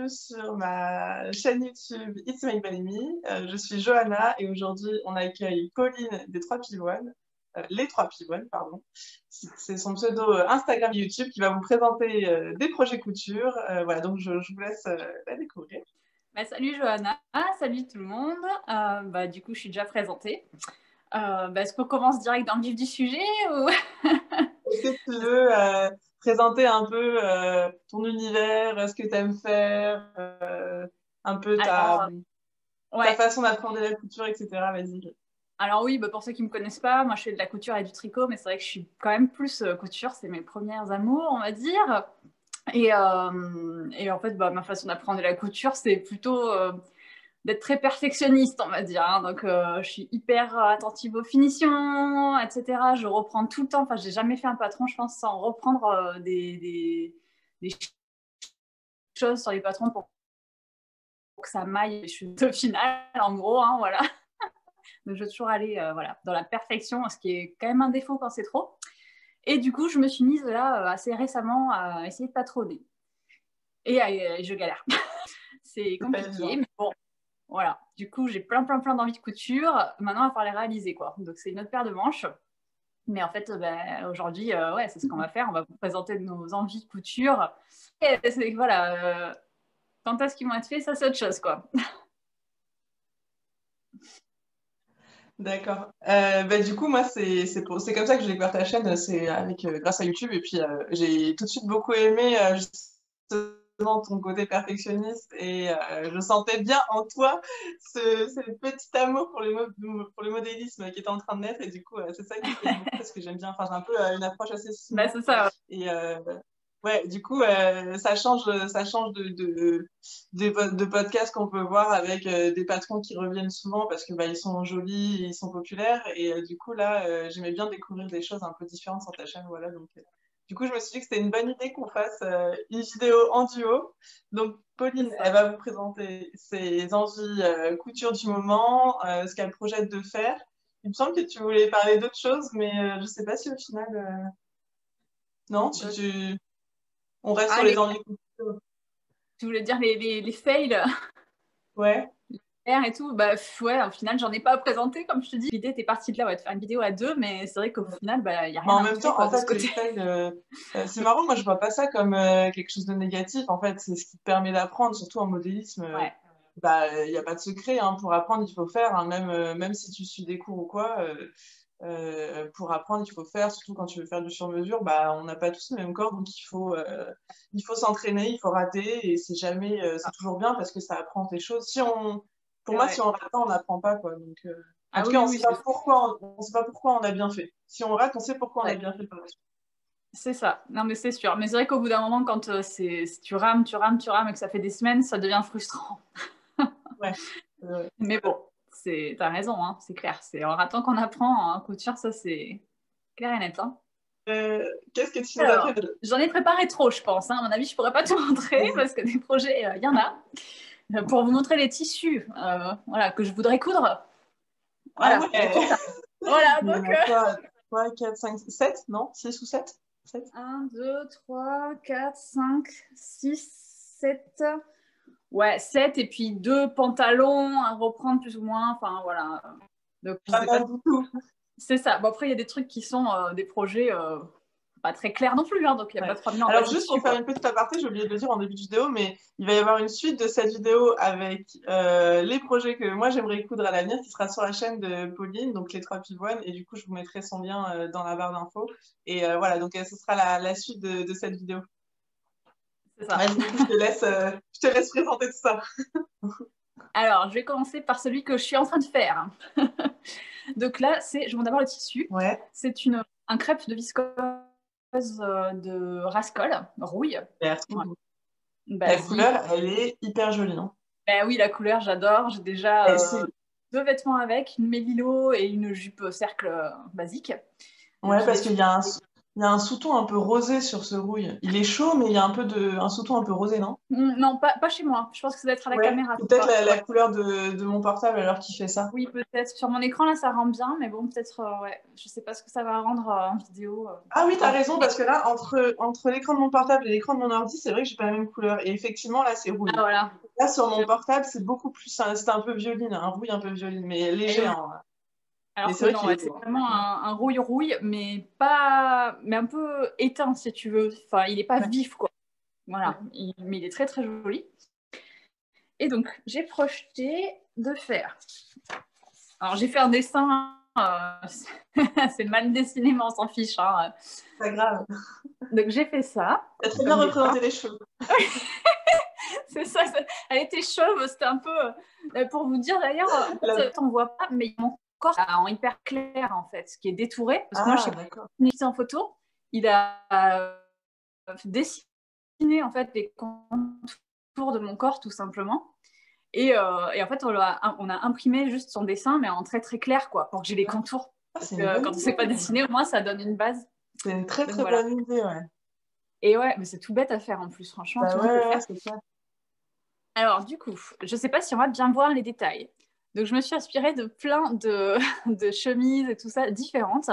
bienvenue sur ma chaîne YouTube It's My Balmy. Je suis Johanna et aujourd'hui on accueille Pauline des Trois Pivoines, les Trois Pivoines, pardon. C'est son pseudo Instagram et YouTube qui va vous présenter des projets couture. Voilà, donc je vous laisse la découvrir. Salut Johanna, salut tout le monde. Du coup, je suis déjà présentée. Est-ce qu'on commence direct dans le vif du sujet ou... Est-ce que tu veux présenter un peu ton univers, ce que tu aimes faire, un peu ta façon d'apprendre la couture, etc. Vas-y. Alors oui, pour ceux qui ne me connaissent pas, moi je fais de la couture et du tricot, mais c'est vrai que je suis quand même plus couture, c'est mes premières amours, on va dire. Et en fait, ma façon d'apprendre la couture, c'est plutôt d'être très perfectionniste, on va dire. Hein. Donc, je suis hyper attentive aux finitions, etc. Je reprends tout le temps. Enfin, j'ai jamais fait un patron, je pense, sans reprendre des choses sur les patrons pour que ça maille au final, en gros. Hein, voilà. Donc, je veux toujours aller dans la perfection, ce qui est quand même un défaut quand c'est trop. Et du coup, je me suis mise là assez récemment à essayer de patronner. Et je galère. C'est compliqué, mais bon. Voilà, du coup, j'ai plein d'envies de couture. Maintenant, il va falloir les réaliser, quoi. Donc, c'est une autre paire de manches. Mais en fait, aujourd'hui, c'est ce qu'on va faire. On va vous présenter nos envies de couture. Et voilà, quand est-ce qu'ils vont être faits, ça, c'est autre chose, quoi. D'accord. Du coup, moi, c'est comme ça que j'ai découvert ta chaîne, c'est grâce à YouTube. Et puis, j'ai tout de suite beaucoup aimé justement ton côté perfectionniste. Et je sentais bien en toi ce petit amour pour le modélisme qui était en train de naître. Et du coup, c'est ça qui me plaît beaucoup parce que j'aime bien. Enfin, j'ai un peu une approche assez similaire. C'est ça. Et ouais, du coup, ça change de podcasts qu'on peut voir avec des patrons qui reviennent souvent parce que ils sont jolis, ils sont populaires. Et du coup, là, j'aimais bien découvrir des choses un peu différentes sur ta chaîne. Voilà, donc, du coup, je me suis dit que c'était une bonne idée qu'on fasse une vidéo en duo. Donc, Pauline, elle va vous présenter ses envies couture du moment, ce qu'elle projette de faire. Il me semble que tu voulais parler d'autre chose, mais je sais pas si au final... Non, on reste sur les envies couture. Tu voulais dire les fails? Ouais. Et tout, au final, j'en ai pas à présenter, comme je te dis. L'idée était partie de là, de faire une vidéo à deux, mais c'est vrai qu'au final, il n'y a rien en à même montrer, temps, quoi, en de ce fait, côté. les fails, c'est marrant, moi je vois pas ça comme quelque chose de négatif. En fait, c'est ce qui te permet d'apprendre, surtout en modélisme. Ouais. Il n'y a pas de secret, hein. Pour apprendre, il faut faire, hein. Même si tu suis des cours ou quoi, pour apprendre, il faut faire, surtout quand tu veux faire du sur-mesure, on n'a pas tous le même corps, donc il faut s'entraîner, il faut rater, et c'est toujours bien parce que ça apprend des choses. Pour moi, si on rate pas, on n'apprend pas, quoi. Donc, en tout cas, on sait pas pourquoi on a bien fait. Si on rate, on sait pourquoi on a bien fait par la suite. C'est ça. Non, mais c'est sûr. Mais c'est vrai qu'au bout d'un moment, quand tu rames et que ça fait des semaines, ça devient frustrant. Ouais. Mais bon, t'as raison, hein, c'est clair. C'est en ratant qu'on apprend en couture, ça c'est clair et net. Hein. Qu'est-ce que tu nous as fait? J'en ai préparé trop, je pense. Hein. À mon avis, je pourrais pas tout montrer parce que des projets, il y en a. Pour vous montrer les tissus que je voudrais coudre. Voilà. Ah ouais. Voilà, donc... 3, 4, 5, 7, non? 6 ou 7? 1, 2, 3, 4, 5, 6, 7... Ouais, 7 et puis 2 pantalons à reprendre plus ou moins. Enfin, voilà. Donc, c'est ça. Bon, après, il y a des trucs qui sont des projets pas très clairs non plus. Hein, donc, il n'y a pas 3000 ans. Alors, juste pour faire une petite aparté, j'ai oublié de le dire en début de vidéo, mais il va y avoir une suite de cette vidéo avec les projets que moi j'aimerais coudre à l'avenir qui sera sur la chaîne de Pauline, donc les Trois Pivoines. Et du coup, je vous mettrai son lien dans la barre d'infos. Et voilà, donc ce sera la suite de cette vidéo. C'est ça. Du coup, je te laisse présenter tout ça. Alors, je vais commencer par celui que je suis en train de faire. Donc là, je montre d'abord le tissu. Ouais. C'est un crêpe de viscose de Rascol, rouille. La couleur, elle est hyper jolie. Hein. Oui, la couleur, j'adore. J'ai déjà 2 vêtements avec, une mélilo et une jupe cercle basique. Ouais, parce qu'il y a Il y a un sous-ton un peu rosé sur ce rouille. Il est chaud, mais il y a un sous-ton un peu rosé, non? Non, pas chez moi. Je pense que ça doit être à la Ouais. caméra. C'est peut-être la Ouais. couleur de mon portable alors qu'il fait ça. Oui, peut-être. Sur mon écran, là, ça rend bien, mais bon, peut-être, ouais. Je sais pas ce que ça va rendre en vidéo. Ah oui, t'as En- raison, parce que là, entre l'écran de mon portable et l'écran de mon ordi, c'est vrai que j'ai pas la même couleur. Et effectivement, là, c'est Ah, rouille. voilà. Là, sur mon portable, c'est beaucoup plus. C'est un peu violine, un rouille un peu violine, mais Et léger, oui. hein. Mais Alors c'est que vrai non, qu'il est ouais, c'est beau, hein. vraiment un rouille-rouille, mais pas, mais un peu éteint, si tu veux. Enfin, il est pas Ouais, vif, quoi. ouais. Voilà. Mais il est très, très joli. Et donc, j'ai projeté de faire. Alors, j'ai fait un dessin. C'est mal dessiné, mais on s'en fiche, hein. Pas grave. Donc, j'ai fait ça, T'as très bien comme dessin. représenté les cheveux. C'est ça, elle était chauve, c'était un peu. Pour vous dire d'ailleurs, en La- fait, on voit pas, mais mon corps est en hyper clair, en fait, ce qui est détouré. Parce que moi, je Ah, sais pas, d'accord. une en photo, il a dessiné, en fait, les contours de mon corps, tout simplement. Et en fait, on a imprimé juste son dessin, mais en très très clair, quoi, pour que j'ai les contours. Ah, Parce c'est une que bonne quand on sait pas idée. dessiner, au moins, ça donne une base. C'est une très Donc très voilà. bonne idée, ouais. Et ouais, mais c'est tout bête à faire en plus, franchement, Bah tout le ouais, monde peut le ouais, faire. c'est ça. Alors, du coup, je ne sais pas si on va bien voir les détails. Donc, je me suis inspirée de plein de chemises et tout ça différentes.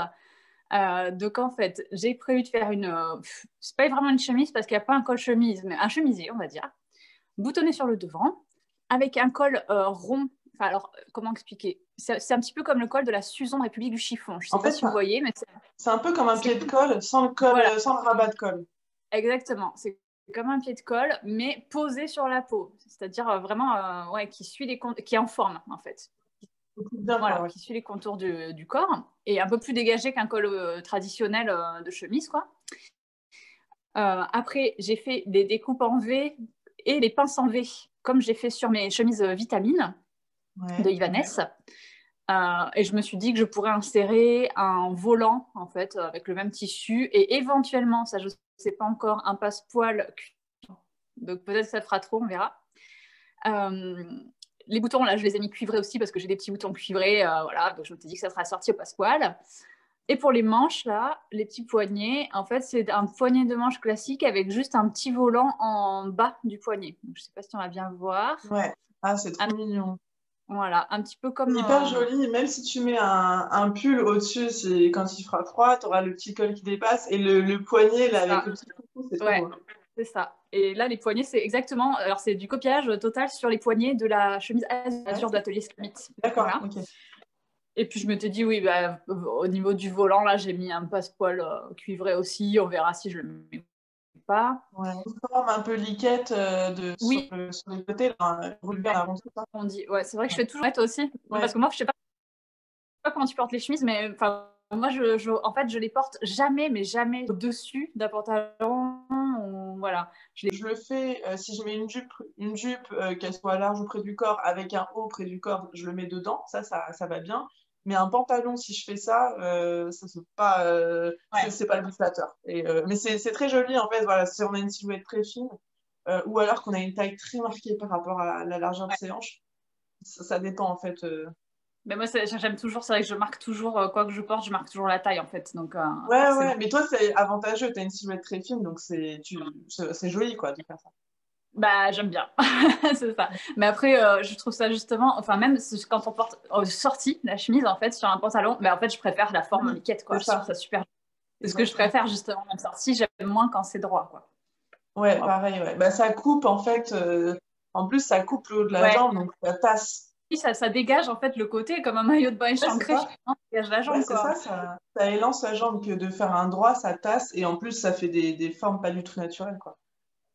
Donc, en fait, j'ai prévu de faire une. C'est pas vraiment une chemise parce qu'il n'y a pas un col chemise, mais un chemisier, on va dire, boutonné sur le devant, avec un col rond. Enfin, alors, comment expliquer? C'est un petit peu comme le col de la Suzon République du chiffon. Je ne sais En pas fait, si vous voyez, mais c'est un peu comme un c'est pied de colle, sans le col, voilà, sans le rabat de colle. exactement. C'est comme un pied de colle, mais posé sur la peau. C'est-à-dire vraiment ouais, qui suit qui est en forme, en fait. C'est bien, quoi, Voilà, ouais. qui suit les contours du corps et un peu plus dégagé qu'un col traditionnel de chemise, quoi. Après, j'ai fait des découpes en V et des pinces en V, comme j'ai fait sur mes chemises vitamines de Ouais. Ibanez. Et je me suis dit que je pourrais insérer un volant, en fait, avec le même tissu et éventuellement, ça je ne sais pas encore, un passepoil. Donc peut-être que ça fera trop, on verra. Euh, les boutons, là, je les ai mis cuivrés aussi parce que j'ai des petits boutons cuivrés. Voilà, donc je me suis dit que ça sera sorti au passepoil. Et pour les manches, là, les petits poignets, en fait, c'est un poignet de manche classique avec juste un petit volant en bas du poignet. Donc, je ne sais pas si on va bien voir. Ouais. Ah, c'est Un- trop mignon. voilà, un petit peu C'est comme. hyper joli, même si tu mets un pull au-dessus, quand il fera froid, tu auras le petit col qui dépasse et le poignet là, C'est avec ça. le petit coucou, c'est trop Ouais, beau. c'est ça. Et là, les poignets, c'est exactement. Alors, c'est du copiage total sur les poignets de la chemise Ouais, azur d'Atelier Smith. d'accord, Voilà. ok. Et puis je m'étais dit, oui, bah, au niveau du volant, là, j'ai mis un passepoil cuivré aussi. On verra si je le mets ou pas. Ouais, une forme un peu liquette Oui, sur les côtés, là, relevé en ouais, avant, tout ça. on dit. Ouais, c'est vrai que je Ouais. fais toujours. Ouais, toi aussi. Non, parce Ouais. que moi, je sais pas comment tu portes les chemises, mais enfin, moi, en fait, je les porte jamais, mais jamais au-dessus d'un pantalon. Voilà. Je le fais, si je mets une jupe qu'elle soit large ou près du corps, avec un haut près du corps, je le mets dedans, ça va bien. Mais un pantalon, si je fais ça, ça c'est pas, Ouais. c'est pas le plus flatteur. Mais c'est très joli, en fait, voilà, si on a une silhouette très fine, ou alors qu'on a une taille très marquée par rapport à la largeur de Ouais. ses hanches, ça dépend, en fait. Mais moi, j'aime toujours, c'est vrai que je marque toujours, quoi que je porte, je marque toujours la taille, en fait. Donc, Ouais, forcément. ouais, mais toi, c'est avantageux, t'as une silhouette très fine, donc c'est joli, quoi, de faire ça. Bah, j'aime bien, c'est ça. Mais après, je trouve ça justement, enfin, même quand on porte sortie la chemise, en fait, sur un pantalon, bah, en fait, je préfère la forme Oui, liquette, quoi. c'est Je trouve ça, ça super. C'est ce que je exactement. préfère, justement, même sortie. J'aime moins quand c'est droit, quoi. Ouais, Bon, pareil, ouais. Bah, ça coupe, en fait, en plus, ça coupe le haut de la ouais. jambe, donc ça tasse. Puis ça dégage, en fait, le côté comme un maillot de bain Ouais, c'est échancré, ça. finalement, ça dégage la Ouais, jambe, c'est quoi. ça, ça élance la jambe que de faire un droit, ça tasse, et en plus, ça fait des formes pas du tout naturelles, quoi.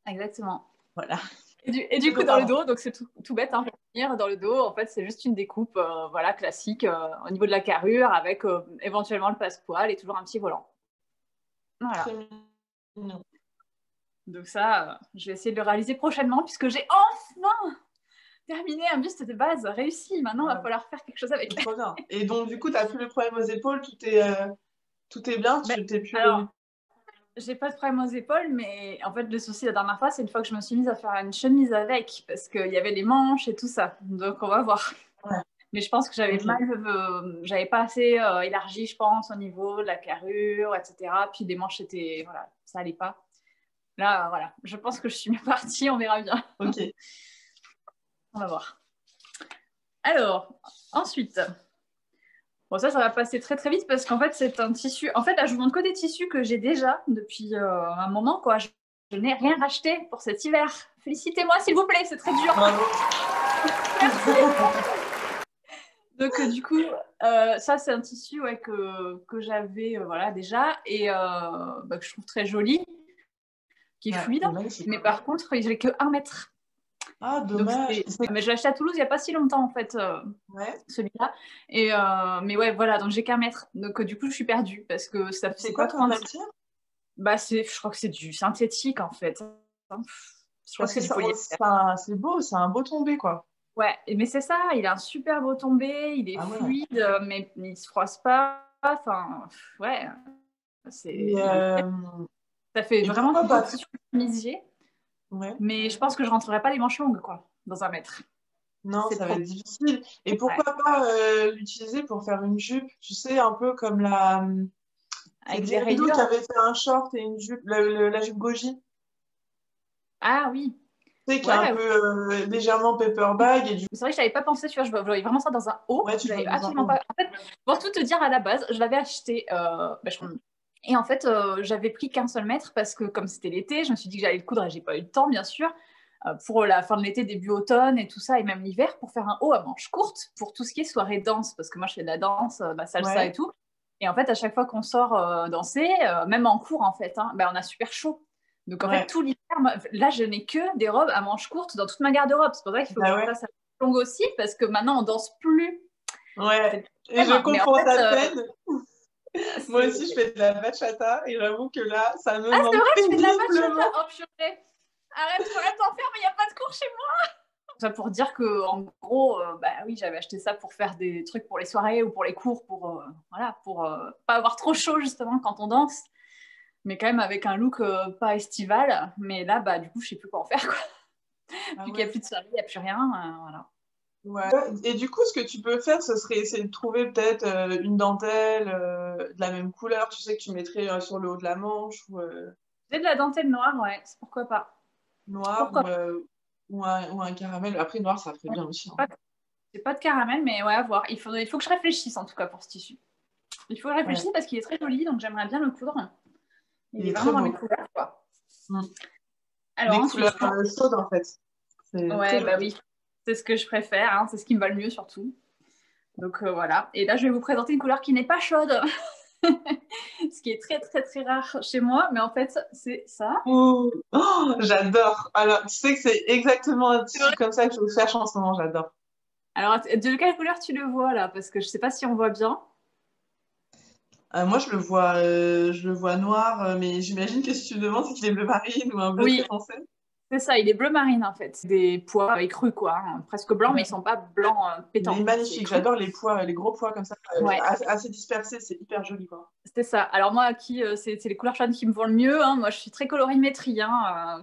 Exactement. Voilà. Et du coup, dans le Pardon. dos, donc c'est tout bête, hein, pour finir, dans le dos, en fait, c'est juste une découpe, voilà, classique, au niveau de la carrure, avec éventuellement le passepoil et toujours un petit volant. Voilà. Très mignon. Donc ça, je vais essayer de le réaliser prochainement puisque j'ai enfin terminé un buste de base réussi. Maintenant, il va Ouais, falloir faire quelque chose c'est avec. trop bien. Et donc, du coup, t'as plus le problème aux épaules, tout est bien, Mais, tu t'es plus. alors, j'ai pas de problème aux épaules, mais en fait, le souci la dernière fois, c'est une fois que je me suis mise à faire une chemise avec parce qu'il y avait les manches et tout ça. Donc, on va voir. Ouais. Mais je pense que j'avais j'avais pas assez élargi, je pense, au niveau de la carrure, etc. Puis les manches, voilà, ça allait pas. Là, voilà, je pense que je suis bien partie, on verra bien. Ok. On va voir. Alors, ensuite, bon, ça va passer très très vite parce qu'en fait, c'est un tissu. En fait, là, je vous montre que des tissus que j'ai déjà depuis un moment, quoi. Je n'ai rien racheté pour cet hiver. Félicitez-moi, s'il vous plaît, c'est très dur. Bravo. Merci. Donc, du coup, ça, c'est un tissu que j'avais voilà, déjà et que je trouve très joli, qui est fluide. Mais par contre, il n'avait que 1 mètre. Ah, dommage. Mais je l'ai acheté à Toulouse il n'y a pas si longtemps, en fait, celui-là. Et, mais ouais, voilà, donc j'ai qu'un mètre. Donc, du coup, je suis perdue parce que ça fait. C'est quoi comme matière? Bah, je crois que c'est du synthétique, en fait. Je crois que c'est du polyester. C'est beau, c'est un beau tombé, quoi. Ouais, mais c'est ça, il a un super beau tombé, il est fluide, mais il ne se froisse pas. Enfin, ouais, ça fait vraiment un tissu chemisier. Ouais. Mais je pense que je ne rentrerai pas les manches longues, quoi, dans 1 mètre. Non, ça va être difficile. Et pourquoi pas l'utiliser pour faire une jupe, tu sais, un peu comme avec des rideaux qui avaient fait un short et une jupe, la jupe goji. Ah oui. Tu sais, qui est un peu légèrement paperback. C'est vrai que je n'avais pas pensé, tu vois, je voyais vraiment ça dans un haut. Ouais, je l'avais absolument pas. En fait, pour tout te dire, à la base, je l'avais acheté. Et en fait, j'avais pris qu'un seul mètre parce que comme c'était l'été, je me suis dit que j'allais le coudre et j'ai pas eu le temps, bien sûr, pour la fin de l'été, début automne et tout ça, et même l'hiver, pour faire un haut à manches courtes pour tout ce qui est soirée danse, parce que moi je fais de la danse, la salsa et tout. Et en fait, à chaque fois qu'on sort danser, même en cours en fait, on a super chaud. Donc en fait, tout l'hiver, là je n'ai que des robes à manches courtes dans toute ma garde-robe. C'est pour ça qu'il faut que je fasse à longue aussi, parce que maintenant on danse plus. Ouais, et je comprends ta peine. Moi aussi, je fais de la bachata et j'avoue que là, ça me manque. C'est vrai, tu fais de la bachata. Oh purée. Arrête, faut t'en faire, mais il n'y a pas de cours chez moi. Ça pour dire que, en gros, oui, j'avais acheté ça pour faire des trucs pour les soirées ou pour les cours, pour pas avoir trop chaud justement quand on danse, mais quand même avec un look pas estival. Mais là, du coup, je sais plus quoi en faire, quoi. Vu qu'il n'y a plus de soirée, il n'y a plus rien, voilà. Ouais. Et du coup, ce que tu peux faire, ce serait essayer de trouver peut-être une dentelle de la même couleur, tu sais, que tu mettrais sur le haut de la manche. J'ai de la dentelle noire, ouais, pourquoi pas. Noir ou un caramel. Après, noir, ça ferait bien aussi. J'ai pas de caramel, mais ouais, à voir. Il faut que je réfléchisse en tout cas pour ce tissu. Il faut que je réfléchisse parce qu'il est très joli, donc j'aimerais bien le coudre. Il est vraiment dans mes couleurs, quoi. Alors, des couleurs chaudes, en fait. Ouais, oui. C'est ce que je préfère, c'est ce qui me va le mieux surtout. Donc voilà. Et là, je vais vous présenter une couleur qui n'est pas chaude. Ce qui est très très très rare chez moi, mais en fait, c'est ça. Oh, j'adore. Alors, tu sais que c'est exactement un tissu comme ça que je cherche en ce moment, j'adore. Alors, de quelle couleur tu le vois là? Parce que je sais pas si on voit bien. Moi, je le vois noir, mais j'imagine que si tu me demandes, c'est qu'il est bleu marine ou un bleu très foncé. C'est ça, il est bleu marine en fait. C'est des pois écrus, quoi, presque blancs, mais ils sont pas blancs pétants. Il est magnifique, j'adore les gros pois comme ça, assez dispersés, c'est hyper joli, quoi. C'est ça. Alors moi, c'est les couleurs chaudes qui me vont le mieux. Moi, je suis très colorimétrie,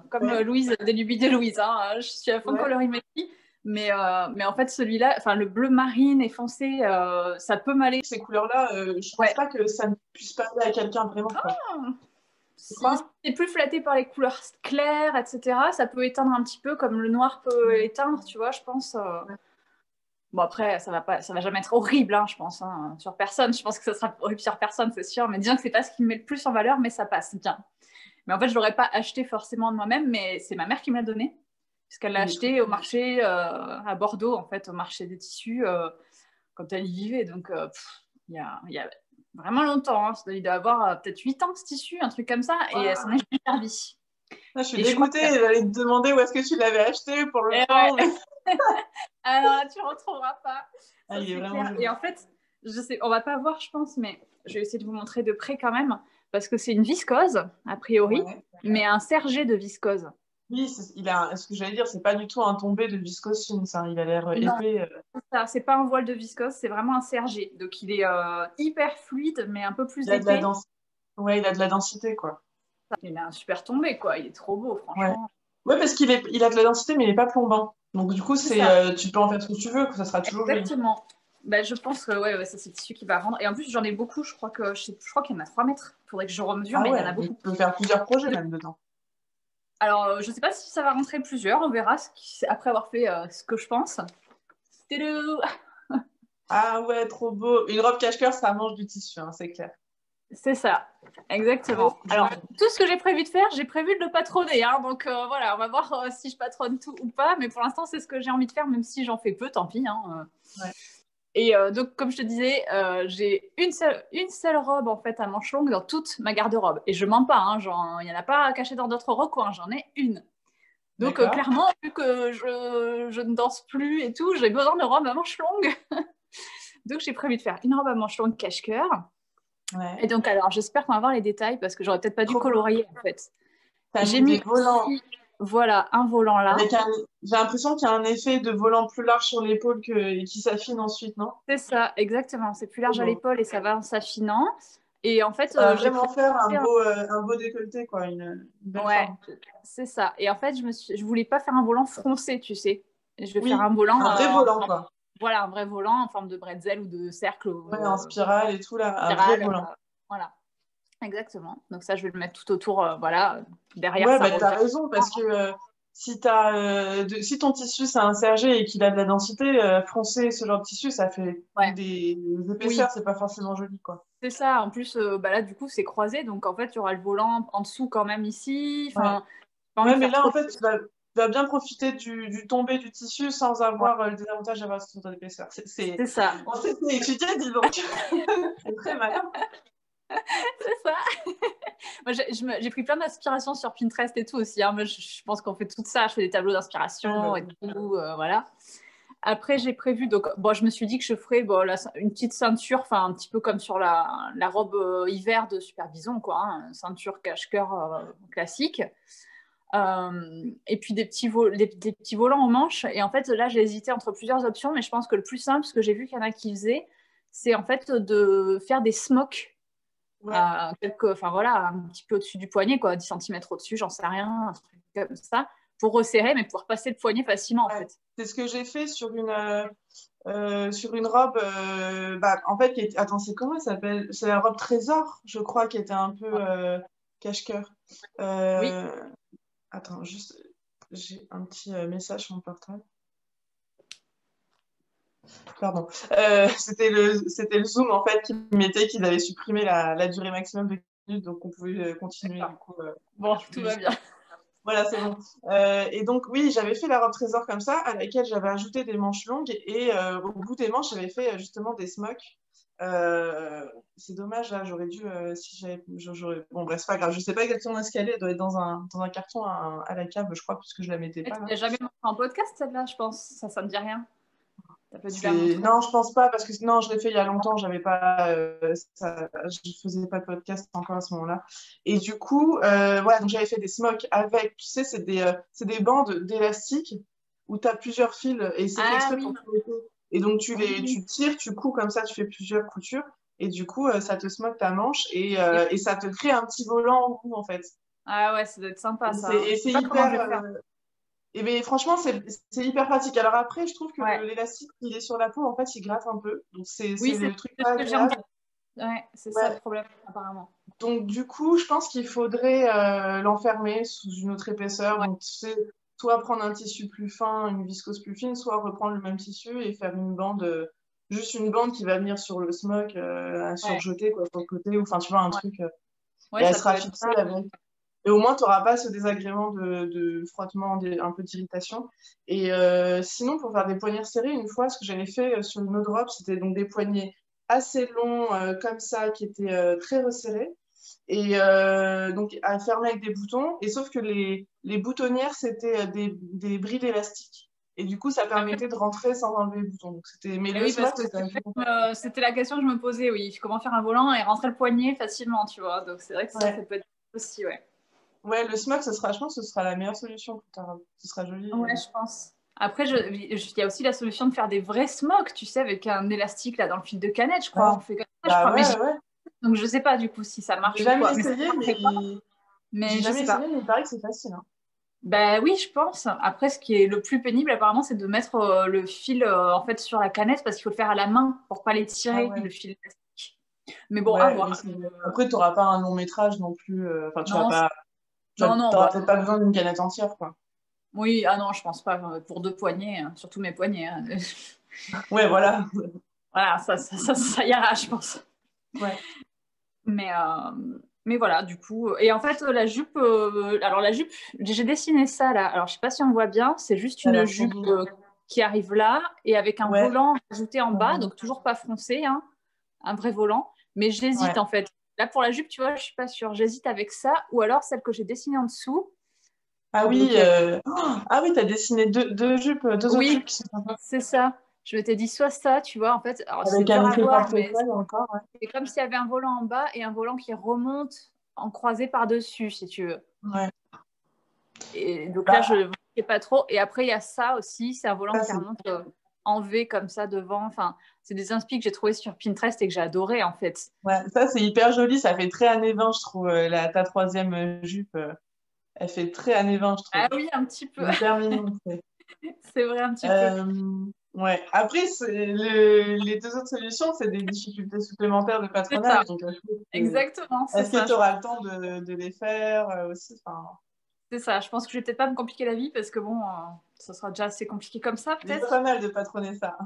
comme Louise, des lubies de Louise. Je suis à fond colorimétrie. Mais en fait, celui-là, le bleu marine et foncé, ça peut m'aller. Ces couleurs-là, je pense pas que ça ne puisse parler à quelqu'un vraiment. Si c'est plus flatté par les couleurs claires, etc., ça peut éteindre un petit peu comme le noir peut éteindre, tu vois, je pense. Bon, après, ça va jamais être horrible, je pense, sur personne. Je pense que ça sera horrible sur personne, c'est sûr. Mais disons que c'est pas ce qui me met le plus en valeur, mais ça passe bien. Mais en fait, je l'aurais pas acheté forcément de moi-même, mais c'est ma mère qui me l'a donné. Puisqu'elle l'a acheté au marché à Bordeaux, en fait, au marché des tissus, quand elle y vivait. Donc, il y a vraiment longtemps. Il doit avoir peut-être 8 ans, ce tissu, un truc comme ça. Et elle s'en est jamais servie. Je suis dégoûtée. J'allais te demander où est-ce que tu l'avais acheté pour le prendre. Alors là, tu ne retrouveras pas. Ça, il est vraiment clair. Et en fait, je sais, on va pas voir, je pense, mais je vais essayer de vous montrer de près quand même, parce que c'est une viscose, a priori, mais un sergé de viscose. Oui, ce que j'allais dire, c'est pas du tout un tombé de viscose fine, ça. Il a l'air épais. C'est pas un voile de viscose, c'est vraiment un sergé. Donc il est hyper fluide, mais un peu plus épais. Il a de la densité, quoi. Il a un super tombé, quoi. Il est trop beau, franchement. Ouais, parce qu'il a de la densité, mais il n'est pas plombant. Donc du coup, tu peux en faire ce que tu veux, que ça sera toujours joli. Exactement. Bah, je pense que ouais, c'est le tissu qui va rendre. Et en plus, j'en ai beaucoup. Je crois qu'il y en a 3 mètres. Il faudrait que je remesure, Ah mais il y en ouais, a donc beaucoup. tu peux faire plusieurs projets même dedans. Alors, je ne sais pas si ça va rentrer plusieurs. On verra après avoir fait ce que je pense. Tadam. Ah ouais, trop beau. Une robe cache-cœur, ça mange du tissu, hein, c'est clair. C'est ça, exactement. Alors, tout ce que j'ai prévu de faire, j'ai prévu de le patronner. Hein, donc voilà, on va voir si je patronne tout ou pas. Mais pour l'instant, c'est ce que j'ai envie de faire, même si j'en fais peu, tant pis. Hein. Ouais. Et donc, comme je te disais, j'ai une seule robe en fait à manches longues dans toute ma garde-robe. Et je mens pas, hein, il n'y en a pas caché dans d'autres recoins, j'en ai une. Donc clairement, vu que je ne danse plus et tout, j'ai besoin de robes à manches longues. Donc j'ai prévu de faire une robe à manches longues cache-cœur. Ouais. Et donc alors, j'espère qu'on va voir les détails parce que j'aurais peut-être pas dû colorier en fait. J'ai mis des volants. Voilà, un volant là. J'ai l'impression qu'il y a un effet de volant plus large sur l'épaule et qui s'affine ensuite, non? C'est ça, exactement. C'est plus large à l'épaule et ça va en s'affinant. Et en fait, ça va vraiment faire un beau décolleté, quoi, une belle forme. C'est ça. Et en fait, je voulais pas faire un volant froncé, tu sais. Je vais faire un volant. Un vrai volant, quoi. Voilà, un vrai volant en forme de bretzel ou de cercle. Ouais, en spirale et tout, là. Un vrai volant. Voilà. Exactement. Donc ça, je vais le mettre tout autour, voilà, derrière. Ouais, bah, t'as raison, parce que si ton tissu c'est un sergé et qu'il a de la densité, froncer ce genre de tissu, ça fait des épaisseurs, c'est pas forcément joli, quoi. C'est ça. En plus, bah là, du coup, c'est croisé, donc en fait, il y aura le volant en dessous quand même ici. Enfin, ouais, mais là, en fait, tu vas bien profiter du tombé du tissu sans avoir le désavantage d'avoir ce genre d'épaisseur. C'est ça. On s'est étudié, dis donc. C'est très malin. C'est ça. Moi, j'ai pris plein d'inspirations sur Pinterest et tout aussi. Hein. Moi, je pense qu'on fait tout ça. Je fais des tableaux d'inspiration et tout. Voilà. Après, j'ai prévu. Donc, bon, je me suis dit que je ferais une petite ceinture, enfin, un petit peu comme sur la robe hiver de Super Bison, quoi. Hein, ceinture cache-cœur classique. Et puis des petits volants en manches. Et en fait, là, j'ai hésité entre plusieurs options, mais je pense que le plus simple, parce que j'ai vu qu'il y en a qui faisaient, c'est en fait de faire des smocks. Enfin voilà, un petit peu au-dessus du poignet, quoi, 10 cm au-dessus, j'en sais rien, un truc comme ça, pour resserrer, mais pouvoir passer le poignet facilement, en fait. C'est ce que j'ai fait sur une robe, en fait, attends, c'est comment elle s'appelle? C'est la robe Trésor, je crois, qui était un peu cache-cœur. Oui. Attends, juste, j'ai un petit message sur mon portable. Pardon. C'était le Zoom, en fait, qui mettait qu'ils avaient supprimé la durée maximum de minutes, donc on pouvait continuer. Du coup, bon, tout va bien. Voilà, c'est bon. Et donc, oui, j'avais fait la robe Trésor comme ça, à laquelle j'avais ajouté des manches longues, et au bout des manches, j'avais fait justement des smocks. C'est dommage, là, j'aurais dû, si j'aurais... Bon, bref, c'est pas grave, je sais pas exactement où est-ce qu'elle est, elle doit être dans un carton à la cave, je crois, puisque je la mettais pas. Tu n'as jamais montré en podcast, celle-là, je pense. Ça me dit rien. Non, je pense pas, parce que non, je l'ai fait il y a longtemps, j'avais pas, je faisais pas de podcast encore à ce moment-là. Et du coup, voilà, donc j'avais fait des smocks avec, tu sais, c'est des bandes d'élastique où tu as plusieurs fils et c'est fait exprès pour tout l'été. Et donc tu tires, tu couds comme ça, tu fais plusieurs coutures et du coup, ça te smoke ta manche et ça te crée un petit volant en cou en fait. Ah ouais, ça doit être sympa ça. Et c'est hyper. Et bien, franchement, c'est hyper pratique. Alors après, je trouve que l'élastique, il est sur la peau, en fait, il gratte un peu. Donc, c'est le truc pas agréable. Ouais, c'est ça le problème, apparemment. Donc, du coup, je pense qu'il faudrait l'enfermer sous une autre épaisseur. Donc, tu sais, soit prendre un tissu plus fin, une viscose plus fine, soit reprendre le même tissu et faire une bande, juste une bande qui va venir sur le smock, à surjeter, quoi, sur le côté. Ou, enfin, tu vois, un truc. Et elle sera fixée avec. Et au moins, tu n'auras pas ce désagrément de frottement, un peu d'irritation. Et sinon, pour faire des poignets serrés, une fois, ce que j'avais fait sur une autre robe, c'était donc des poignets assez longs, comme ça, qui étaient très resserrés. Et donc, à fermer avec des boutons. Et sauf que les boutonnières, c'était des brilles élastiques. Et du coup, ça permettait de rentrer sans enlever les boutons. Donc, mais le smock, c'était la question que je me posais, oui. Comment faire un volant et rentrer le poignet facilement, tu vois. Donc, c'est vrai que ça peut être aussi, Ouais, le smock, je pense que ce sera la meilleure solution pour ta robe. Ce sera joli. Ouais, je pense. Après, il y a aussi la solution de faire des vrais smocks, tu sais, avec un élastique là dans le fil de canette, je crois. On fait comme ça, je crois. Donc, je sais pas du coup si ça marche. J'ai jamais essayé, mais je sais pas. il paraît que c'est facile. Hein. Ben oui, je pense. Après, ce qui est le plus pénible, apparemment, c'est de mettre le fil en fait sur la canette parce qu'il faut le faire à la main pour pas les Ah tirer, ouais. le fil élastique. Mais bon, à Ouais, mais voir. après, tu n'auras pas un long métrage non plus. Enfin, tu vas Non, pas. Tu non, non, n'auras bah, peut-être pas besoin d'une canette entière, quoi. oui, ah non, je pense pas. Pour 2 poignets, surtout mes poignets, hein. Ouais, voilà. Voilà, ça ira, je pense. Ouais. Mais, mais voilà, du coup. Et en fait, la jupe, alors la jupe, j'ai dessiné ça là. Alors, je sais pas si on voit bien, c'est juste Ça a une l'air trop jupe beau. qui arrive là et avec un Ouais. volant ajouté en bas, Mhm. donc toujours pas froncé, hein, un vrai volant. Mais j'hésite Ouais. en fait. Là, pour la jupe, tu vois, je suis pas sûre. J'hésite avec ça ou alors celle que j'ai dessinée en dessous. Ah oui, Donc, ah oui, t'as dessiné deux jupes, deux autres jupes oui, qui sont sympas. c'est ça. Je m'étais dit soit ça, tu vois, en fait, alors c'est Avec dur un à voir, mais micro-portefeuille encore, ouais. c'est comme s'il y avait un volant en bas et un volant qui remonte en croisé par-dessus, si tu veux. Ouais. Et donc là, je Bah, ne sais pas trop. Et après, il y a ça aussi, c'est un volant ça, qui c'est remonte en V comme ça devant. Enfin, c'est des inspi que j'ai trouvé sur Pinterest et que j'ai adoré en fait. ouais, ça, c'est hyper joli. Ça fait très années 20, je trouve. Ta troisième jupe, elle fait très années 20, je Ah trouve. oui, un petit peu. C'est hyper mignon. C'est vrai, un petit peu. Euh, ouais. Après, les deux autres solutions, c'est des difficultés supplémentaires de C'est ça, patronage. Donc, exactement, c'est est-ce que ça. tu auras le temps de les faire aussi? Enfin, C'est ça. Je pense que je vais peut-être pas me compliquer la vie parce que bon, ça sera déjà assez compliqué comme ça, c'est pas peut-être. mal de patronner ça.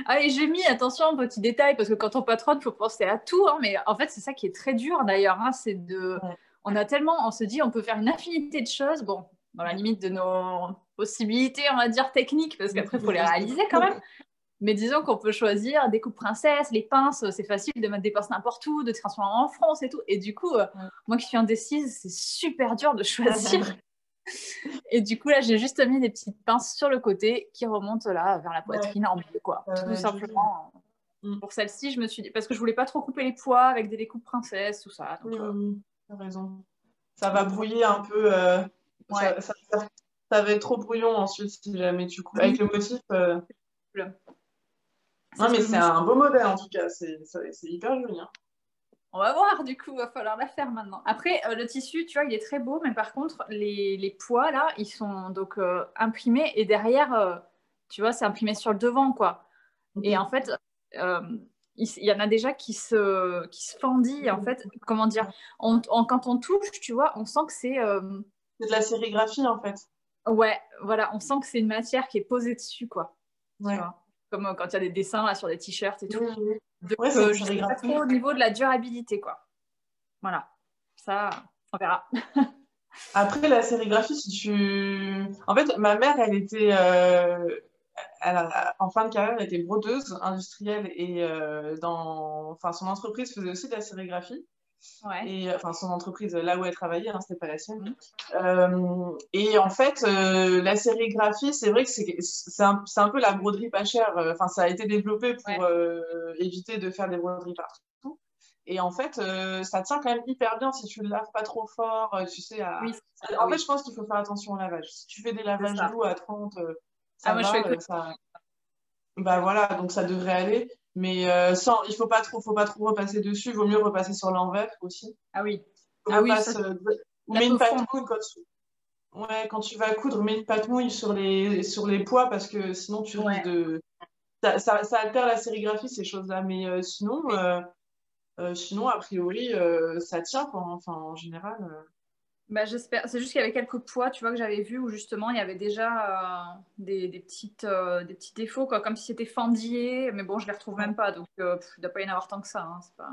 Ah, et j'ai mis, attention, petit détail, parce que quand on patronne, il faut penser à tout, hein, mais en fait, c'est ça qui est très dur d'ailleurs, hein, c'est de... Ouais. On a tellement, on se dit, on peut faire une infinité de choses, bon, dans la limite de nos possibilités, on va dire techniques, parce qu'après, il faut les réaliser quand même. Mais disons qu'on peut choisir des coupes princesses, les pinces, c'est facile de mettre des pinces n'importe où, de transformer en France et tout. Et du coup, moi qui suis indécise, c'est super dur de choisir. Et du coup, là, j'ai juste mis des petites pinces sur le côté qui remontent là vers la Ouais, poitrine en bleu, quoi. ça Tout va être joli. simplement. Mm. Pour celle-ci, je me suis dit, parce que je voulais pas trop couper les poids avec des découpes princesses, tout ça. Oui, Donc, oui, oui, t'as raison. Ça va donc voilà. brouiller un peu. Ouais. Ça va être trop brouillon ensuite si jamais tu coupes. Avec Oui, le motif. c'est Non, ce mais que je c'est me suis un dit. beau modèle en tout cas. C'est hyper joli, hein. On va voir, du coup, va falloir la faire maintenant. Après, le tissu, tu vois, il est très beau, mais par contre, les poids, là, ils sont donc imprimés et derrière, tu vois, c'est imprimé sur le devant, quoi. Et en Ok. fait, euh, il y en a déjà qui se fendillent, en fait. Comment dire? Quand on touche, tu vois, on sent que c'est... C'est de la sérigraphie en fait. ouais, voilà, on sent que c'est une matière qui est posée dessus, quoi. Tu Ouais. vois? Comme quand il y a des dessins là, sur des t-shirts et Oui, tout. oui, oui. Donc, Ouais, c'est une je sais pas sérigraphie. trop au niveau de la durabilité, quoi. Voilà. Ça, on verra. Après, la sérigraphie, si tu... En fait, ma mère, elle était... en fin de carrière, elle était brodeuse industrielle et enfin, son entreprise faisait aussi de la sérigraphie. Ouais. Et enfin, son entreprise, là où elle travaillait, hein, c'était pas la sienne. Mhm. Et en fait, la sérigraphie, c'est vrai que c'est un peu la broderie pas chère. Enfin, ça a été développé Ouais. pour éviter de faire des broderies partout. Et en fait, ça tient quand même hyper bien si tu le laves pas trop fort, tu sais. Oui, c'est ça. Ah En fait, oui, je pense qu'il faut faire attention au lavage. Si tu fais des c'est lavages ça. doux à 30, Ah, ça moi, je fais va, que... bah voilà, donc ça devrait aller. Mais il faut pas trop repasser dessus. Il vaut mieux repasser sur l'envers aussi. Ah oui. Ah oui, ça, Repasse, ou ça mets peut une pâte fondre. mouille ouais, quand tu vas coudre, mets une pâte mouille sur les poids parce que sinon tu risques Ouais. de. Ça altère la sérigraphie, ces choses-là. Mais Oui. sinon, a priori, ça tient, quoi. Enfin, en général. Bah, j'espère. C'est juste qu'il y avait quelques poids, tu vois, que j'avais vu où justement il y avait déjà des petits défauts, quoi, comme si c'était fendillé. Mais bon, je les retrouve Ouais. même pas, donc il ne doit pas y en avoir tant que ça, hein, c'est pas...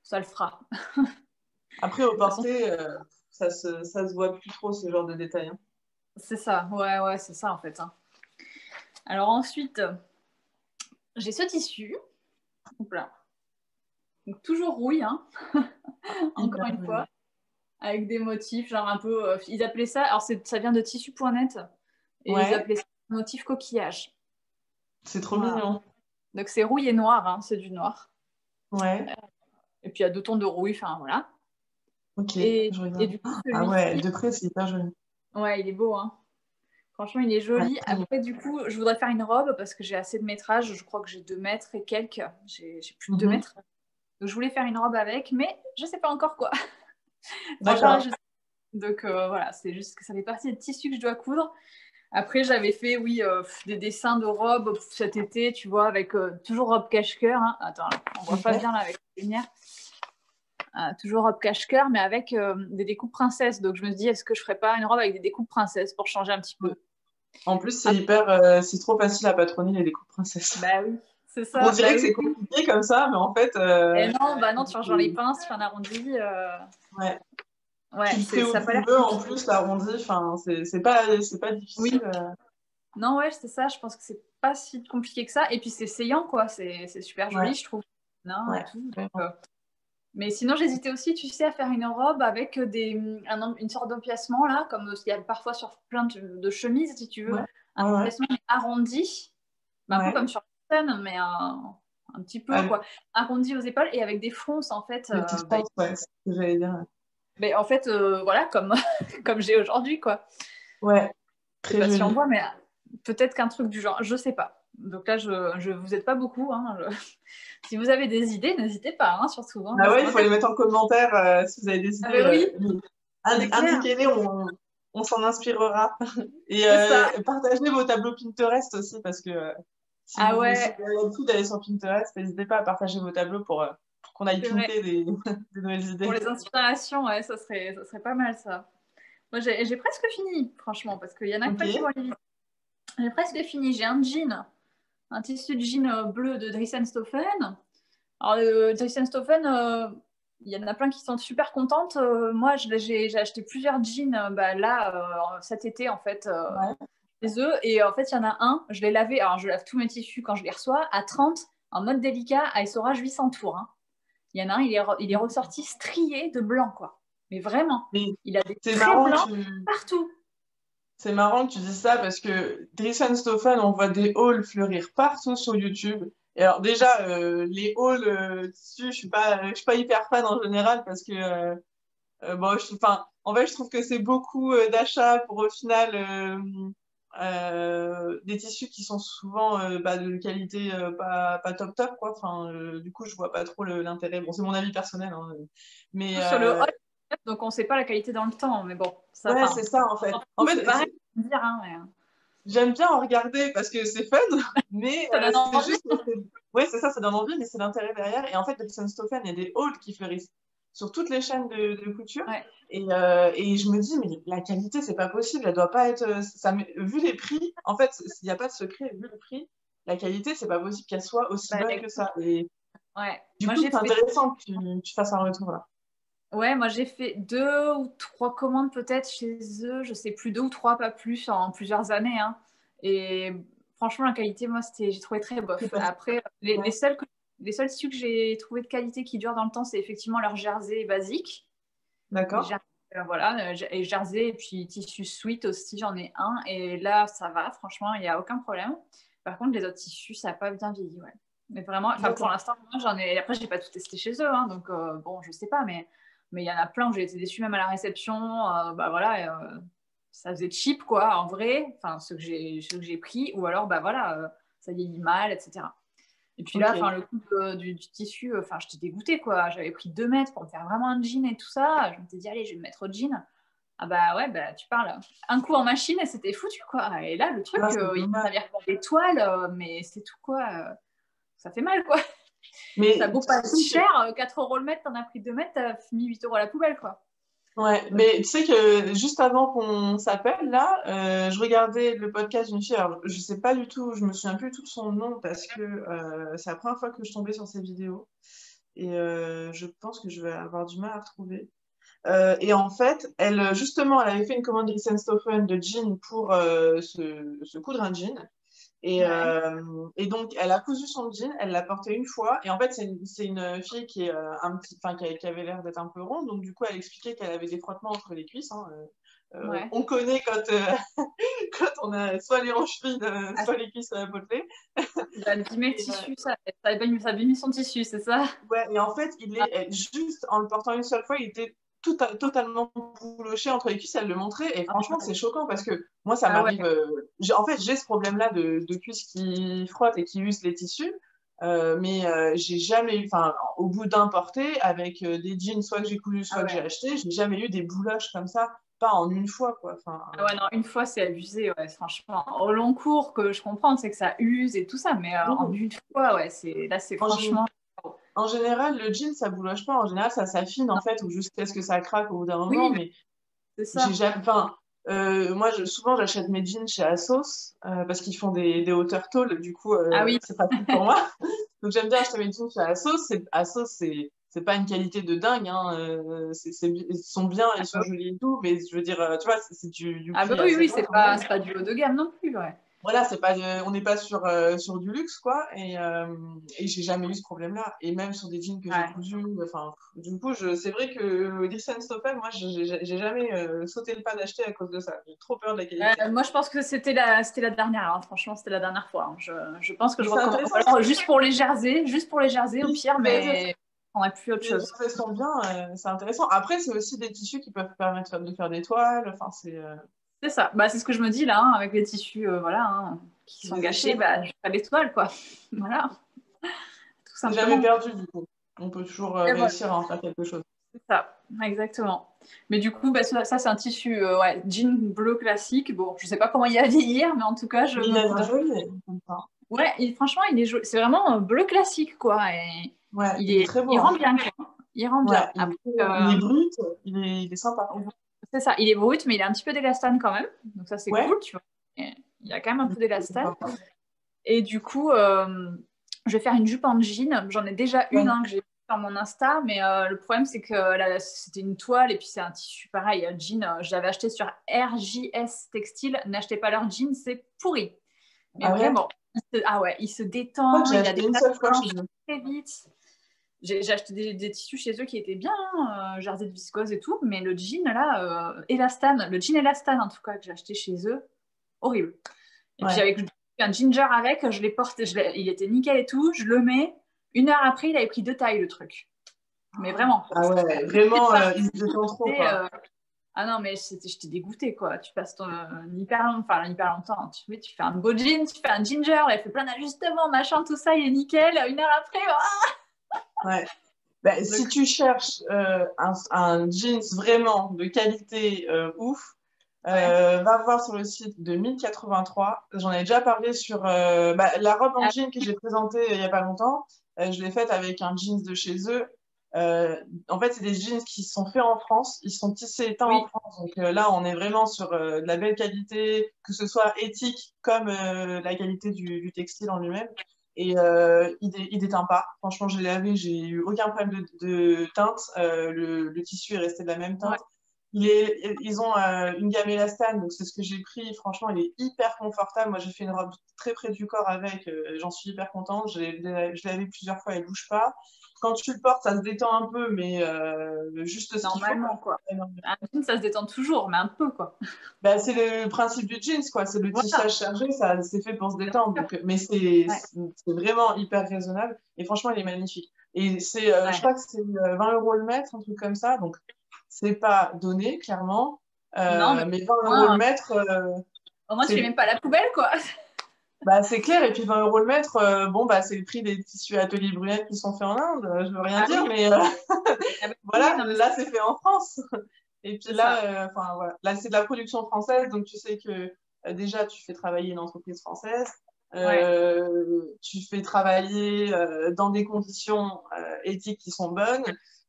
Ça le fera. Après, au De toute façon, porté, ça se voit plus trop, ce genre de détails, hein. c'est ça. Ouais, ouais, c'est ça en fait, hein. Alors ensuite, j'ai ce tissu. Hop là. Donc toujours rouille, hein, encore Hyper une joli. fois, avec des motifs, genre un peu. Ils appelaient ça. Alors ça vient de tissu.net et ils Ouais, appelaient ça motif coquillage. c'est trop Voilà. mignon. Donc c'est rouille et noir, hein, c'est du noir. Ouais, Et puis il y a 2 tons de rouille, enfin voilà. ok, Et, je et regarde. du coup, Ah ouais, celui-ci, de près, c'est hyper joli. ouais, il est beau, hein. Franchement, il est Ouais, joli. très beau. Après, du coup, je voudrais faire une robe parce que j'ai assez de métrage. Je crois que j'ai 2 mètres et quelques. J'ai plus de 2 Mhm. mètres. Donc, je voulais faire une robe avec, mais je sais pas encore quoi. Franchement, là, D'accord. Donc voilà, c'est juste que ça fait partie des tissus que je dois coudre. Après, j'avais fait, oui, des dessins de robes cet été, tu vois, avec toujours robe cache-cœur. Hein. Attends, on voit pas bien là avec la lumière. Toujours robe cache-cœur, mais avec des découpes princesses. Donc je me dis, est-ce que je ferais pas une robe avec des découpes princesses pour changer un petit peu? En plus, c'est trop facile à patronner les découpes princesses. Bah oui, c'est On ça. dirait Bah que c'est oui. compliqué comme ça, mais en fait. Et non, bah non, tu rejoins les pinces, tu fais un arrondi. Ouais. Ouais, Tu le fais où ça a pas tu l'air veux, en compliqué. plus, l'arrondi, enfin, c'est pas difficile. Oui. Non, ouais, c'est ça. Je pense que c'est pas si compliqué que ça. Et puis c'est saillant, quoi. C'est super joli, Ouais, je trouve. Non, et ouais. tout. Mais sinon, j'hésitais aussi, tu sais, à faire une robe avec une sorte d'empiècement, là, comme il y a parfois sur plein de chemises, si tu veux. Ouais, Un ouais, ouais. empiècement mais arrondi, un peu Ouais. comme sur la scène, mais un petit peu, Ah, quoi. Arrondi aux épaules et avec des fronces, en fait. les petites penses, ouais, c'est ce que j'allais dire. Mais en fait, voilà, comme, comme j'ai aujourd'hui, quoi. Ouais, Je sais très pas si on joli. voit, mais peut-être qu'un truc du genre, je sais pas. Donc là, je vous aide pas beaucoup. Hein, Si vous avez des idées, n'hésitez pas, hein, surtout. Hein, Bah ça ouais, il faut les m'intéresse. mettre en commentaire si vous avez des Ah idées. ben oui, c'est clair, Indiquez-les, on s'en inspirera. Et c'est ça. partagez vos tableaux Pinterest aussi, parce que Ah si ouais, vous avez l'habitude d'aller sur Pinterest, n'hésitez pas à partager vos tableaux pour qu'on aille c'est vrai. pinter des nouvelles Pour idées. les inspirations, ouais, ça serait pas mal ça. Moi, j'ai presque fini, franchement, parce qu'il y en a Ok, pas qui vont aller vite. J'ai presque fini. J'ai un jean, un tissu de jean bleu de Dries-en-Stoffen. Alors, Dries-en-Stoffen, il y en a plein qui sont super contentes. Moi, j'ai acheté plusieurs jeans bah, là, cet été, en fait, ouais. chez eux. Et en fait, il y en a un, je l'ai lavé. Alors, je lave tous mes tissus quand je les reçois à 30, en mode délicat, à essorage 800 tours. Hein. Il y en a un, il est ressorti strié de blanc, quoi. Mais vraiment, Mais il a des c'est traits marrant blancs que tu, partout. c'est marrant que tu dises ça parce que Dries-en-Stoffen, on voit des hauls fleurir partout sur YouTube. Et alors déjà, les hauls dessus, je suis pas hyper fan en général parce que bon, enfin, en fait, je trouve que c'est beaucoup d'achats pour au final des tissus qui sont souvent bah, de qualité pas top top quoi. Enfin, du coup, je vois pas trop l'intérêt. Bon, c'est mon avis personnel, hein, mais Sur le haut, donc on ne sait pas la qualité dans le temps. Mais bon, ça, ouais, enfin, c'est ça en fait. En c'est fait, pareil, dire, hein, mais, j'aime bien en regarder parce que c'est fun, mais ça donne c'est envie. juste que ouais, c'est ça, ça donne envie, mais c'est l'intérêt derrière. Et en fait, de Stoffen, il y a des hauls qui fleurissent sur toutes les chaînes de couture. Ouais. Et je me dis, mais la qualité, c'est pas possible, elle doit pas être. Vu les prix, en fait, il n'y a pas de secret, vu le prix, la qualité, c'est pas possible qu'elle soit aussi Bah, bonne que ça. Et ouais. du Moi, coup, j'ai c'est fait intéressant que tu fasses un retour là. Ouais, moi j'ai fait 2 ou 3 commandes peut-être chez eux, je sais plus, 2 ou 3, pas plus, en plusieurs années. Hein. Et franchement, la qualité, moi, j'ai trouvé très C'est bof. pas- Après, Ouais, les seuls tissus que j'ai trouvé de qualité qui durent dans le temps, c'est effectivement leur jersey basique. Les d'accord. jer- voilà, et jersey et puis tissu sweat aussi, j'en ai un. Et là, ça va, franchement, il n'y a aucun problème. Par contre, les autres tissus, ça n'a pas bien vieilli, ouais. Mais vraiment, enfin pour D'accord. l'instant, moi j'en ai. Après, j'ai pas tout testé chez eux, hein, donc bon, je sais pas, mais il y en a plein où j'ai été déçue même à la réception. Bah voilà, ça faisait cheap quoi, en vrai. Enfin, ceux que j'ai pris, ou alors bah voilà, ça vieillit mal, etc. Et puis là, enfin Ok. le coût du tissu, enfin j'étais dégoûtée quoi. J'avais pris 2 mètres pour me faire vraiment un jean et tout ça. Je m'étais dit allez, je vais me mettre au jean. Ah bah ouais, bah tu parles. Un coup en machine et c'était foutu quoi. Et là, le truc, Ah, c'est il dommage. servir pour des toiles, mais c'est tout quoi. Ça fait mal quoi. Ça a Mais beau tu pas être sais que cher, 4 euros le mètre, t'en as pris 2 mètres, t'as mis 8 euros à la poubelle quoi. ouais, Donc, mais tu sais que juste avant qu'on s'appelle, là, je regardais le podcast d'une fille. Alors, je sais pas du tout, je me souviens plus du tout de son nom parce que c'est la première fois que je tombais sur ses vidéos. Et je pense que je vais avoir du mal à retrouver. Et en fait, justement, elle avait fait une commande Stoffen de jean pour se coudre un jean. ouais. Et donc, elle a cousu son jean, elle l'a porté une fois. Et en fait, c'est une fille qui est enfin, qui avait l'air d'être un peu ronde. Donc, du coup, elle expliquait qu'elle avait des frottements entre les cuisses. Hein. Ouais. On connaît quand, quand on a soit les hanches fines, Ah, soit les cuisses potelées. il a abîmé le Et, tissu, ça a abîmé son tissu, c'est ça? ouais, et en fait, Ah, juste en le portant une seule fois, il était totalement bouloché entre les cuisses. Elle le montrait. Et franchement, c'est choquant parce que moi, ça ah ouais, m'arrive. En fait, j'ai ce problème-là de cuisses qui frottent et qui usent les tissus. Mais j'ai jamais eu, enfin, au bout d'un porté, avec des jeans soit que j'ai cousu, ah soit que j'ai ouais. acheté, j'ai jamais eu des bouloches comme ça. pas en une fois, quoi. Enfin, Ah ouais, non, une fois, c'est abusé, ouais, franchement. Au long cours, que je comprends, c'est que ça use et tout ça, mais en oui. une fois, ouais, là, c'est En, gé- franchement... en général, le jean, ça bouloche pas. En général, ça s'affine, en Non. fait, ou jusqu'à ce que ça craque au bout d'un moment. Oui, Mais c'est j'ai ça. jamais... Enfin, moi, souvent, j'achète mes jeans chez ASOS parce qu'ils font des hauteurs tôles. Du coup, Ah oui, c'est pratique pour moi. Donc, j'aime bien acheter mes jeans chez ASOS. ASOS, c'est pas une qualité de dingue. Hein. Ils sont bien, ah ils sont bah, jolis et tout. Mais je veux dire, tu vois, c'est du ah bah prix oui, assez oui, bas quand même. c'est pas du haut de gamme non plus, ouais. Voilà, c'est pas, on n'est pas sur du luxe, quoi. Et j'ai jamais eu ce problème-là. Et même sur des jeans que j'ai Ouais. cousus, enfin, du coup, c'est vrai que Christian Stoffel, moi, j'ai jamais sauté le pas d'acheter à cause de ça. J'ai trop peur de la qualité. Moi, je pense que c'était la dernière, hein. Franchement, c'était la dernière fois, hein. Je pense que Mais je c'est recommande. Ou intéressant. alors, juste pour les jerseys, au Oui, pire, j'allais dire, mais on n'a plus autre si les chose. gens sont bien, c'est intéressant. Après, c'est aussi des tissus qui peuvent permettre de faire des toiles. Enfin, C'est ça. Bah, c'est ce que je me dis là, hein, avec les tissus voilà, hein, qui c'est sont des gâchés, déchets. bah, je fais l'étoile, quoi. Voilà, tout C'est jamais simplement. perdu, du coup. On peut toujours Et voilà, réussir à en faire quelque chose. c'est ça, exactement. Mais du coup, bah, ça c'est un tissu ouais, jean bleu classique. Bon, je sais pas comment il va vieillir, mais en tout cas, je Mais il me a l'air voudrais. joli, comme ça. Ouais, franchement, il est joli. C'est vraiment bleu classique, quoi. Et Ouais, il est très beau, il hein. rend bien, quoi. Il rend Ouais, bien. Après, il est brut, il est sympa. c'est ça, il est brut, mais il a un petit peu d'élastane quand même. Donc ça, c'est Ouais, cool, tu vois. Et il y a quand même un peu c'est d'élastane. sympa. Et du coup, je vais faire une jupe en jean. J'en ai déjà une Ouais. hein, que j'ai sur mon Insta, mais le problème, c'est que c'était une toile et puis c'est un tissu pareil. Jean, je l'avais acheté sur RJS Textile. N'achetez pas leur jean, c'est pourri. Mais Ah ouais? vraiment, ah ouais, il se Je crois que détend, j'ai il a acheté des une taches seule fois chez blanches eux. très vite. J'ai acheté des tissus chez eux qui étaient bien, jersey de viscose et tout, mais le jean là, élastane, le jean élastane en tout cas que j'ai acheté chez eux, horrible. Et puis Ouais. avec un ginger avec, je l'ai porté, il était nickel et tout, je le mets. Une heure après, il avait pris 2 tailles le truc. Mais vraiment, Ah ouais, c'est vraiment, parti. ils se détendent trop, quoi. Ah non, mais j'étais dégoûtée, quoi. Tu passes hyper longtemps. Tu fais un beau jean, tu fais un ginger, il fait plein d'ajustements, machin, tout ça, il est nickel. Une heure après, Ouais. Bah, si le... tu cherches un jeans vraiment de qualité ouf, Ouais. va voir sur le site de 1083. J'en ai déjà parlé sur la robe en Ah, jean que j'ai présentée il y a pas longtemps. Je l'ai faite avec un jeans de chez eux. Euh, En fait, c'est des jeans qui sont faits en France. Ils sont tissés et teints en oui, France. Donc là, on est vraiment sur de la belle qualité, que ce soit éthique comme la qualité du textile en lui-même. Et il déteint pas. Franchement, je l'ai lavé, j'ai eu aucun problème de teinte. Le tissu est resté de la même ouais. teinte. Ils ont une gamme élastane, donc c'est ce que j'ai pris. Franchement, il est hyper confortable. Moi, j'ai fait une robe très près du corps avec. J'en suis hyper contente. Je l'ai lavé plusieurs fois, elle bouge pas. Quand tu le portes, ça se détend un peu, mais juste ce qu'il faut, quoi. Normalement, quoi. Un jean, ça se détend toujours, mais un peu, quoi. Bah, c'est le principe du jeans, quoi. C'est le Voilà, tissage chargé, ça, c'est fait pour se bien détendre. sûr. Donc, mais c'est Ouais, vraiment hyper raisonnable. Et franchement, il est magnifique. Et je ouais. crois que c'est 20 € le mètre, un truc comme ça. Donc, c'est pas donné, clairement. Non, mais Mais 20 € le au moins, mètre, tu mets c'est même pas la poubelle, quoi. bah, c'est clair. Et puis 20 € le mètre, bon, bah, c'est le prix des tissus Atelier Brunette qui sont faits en Inde. Je veux rien Ah dire, oui, mais ah bah oui, voilà, non, mais là, c'est fait en France. Et puis c'est ça. là, enfin voilà, là c'est de la production française, donc tu sais que déjà tu fais travailler une entreprise française, Ouais. tu fais travailler dans des conditions éthiques qui sont bonnes.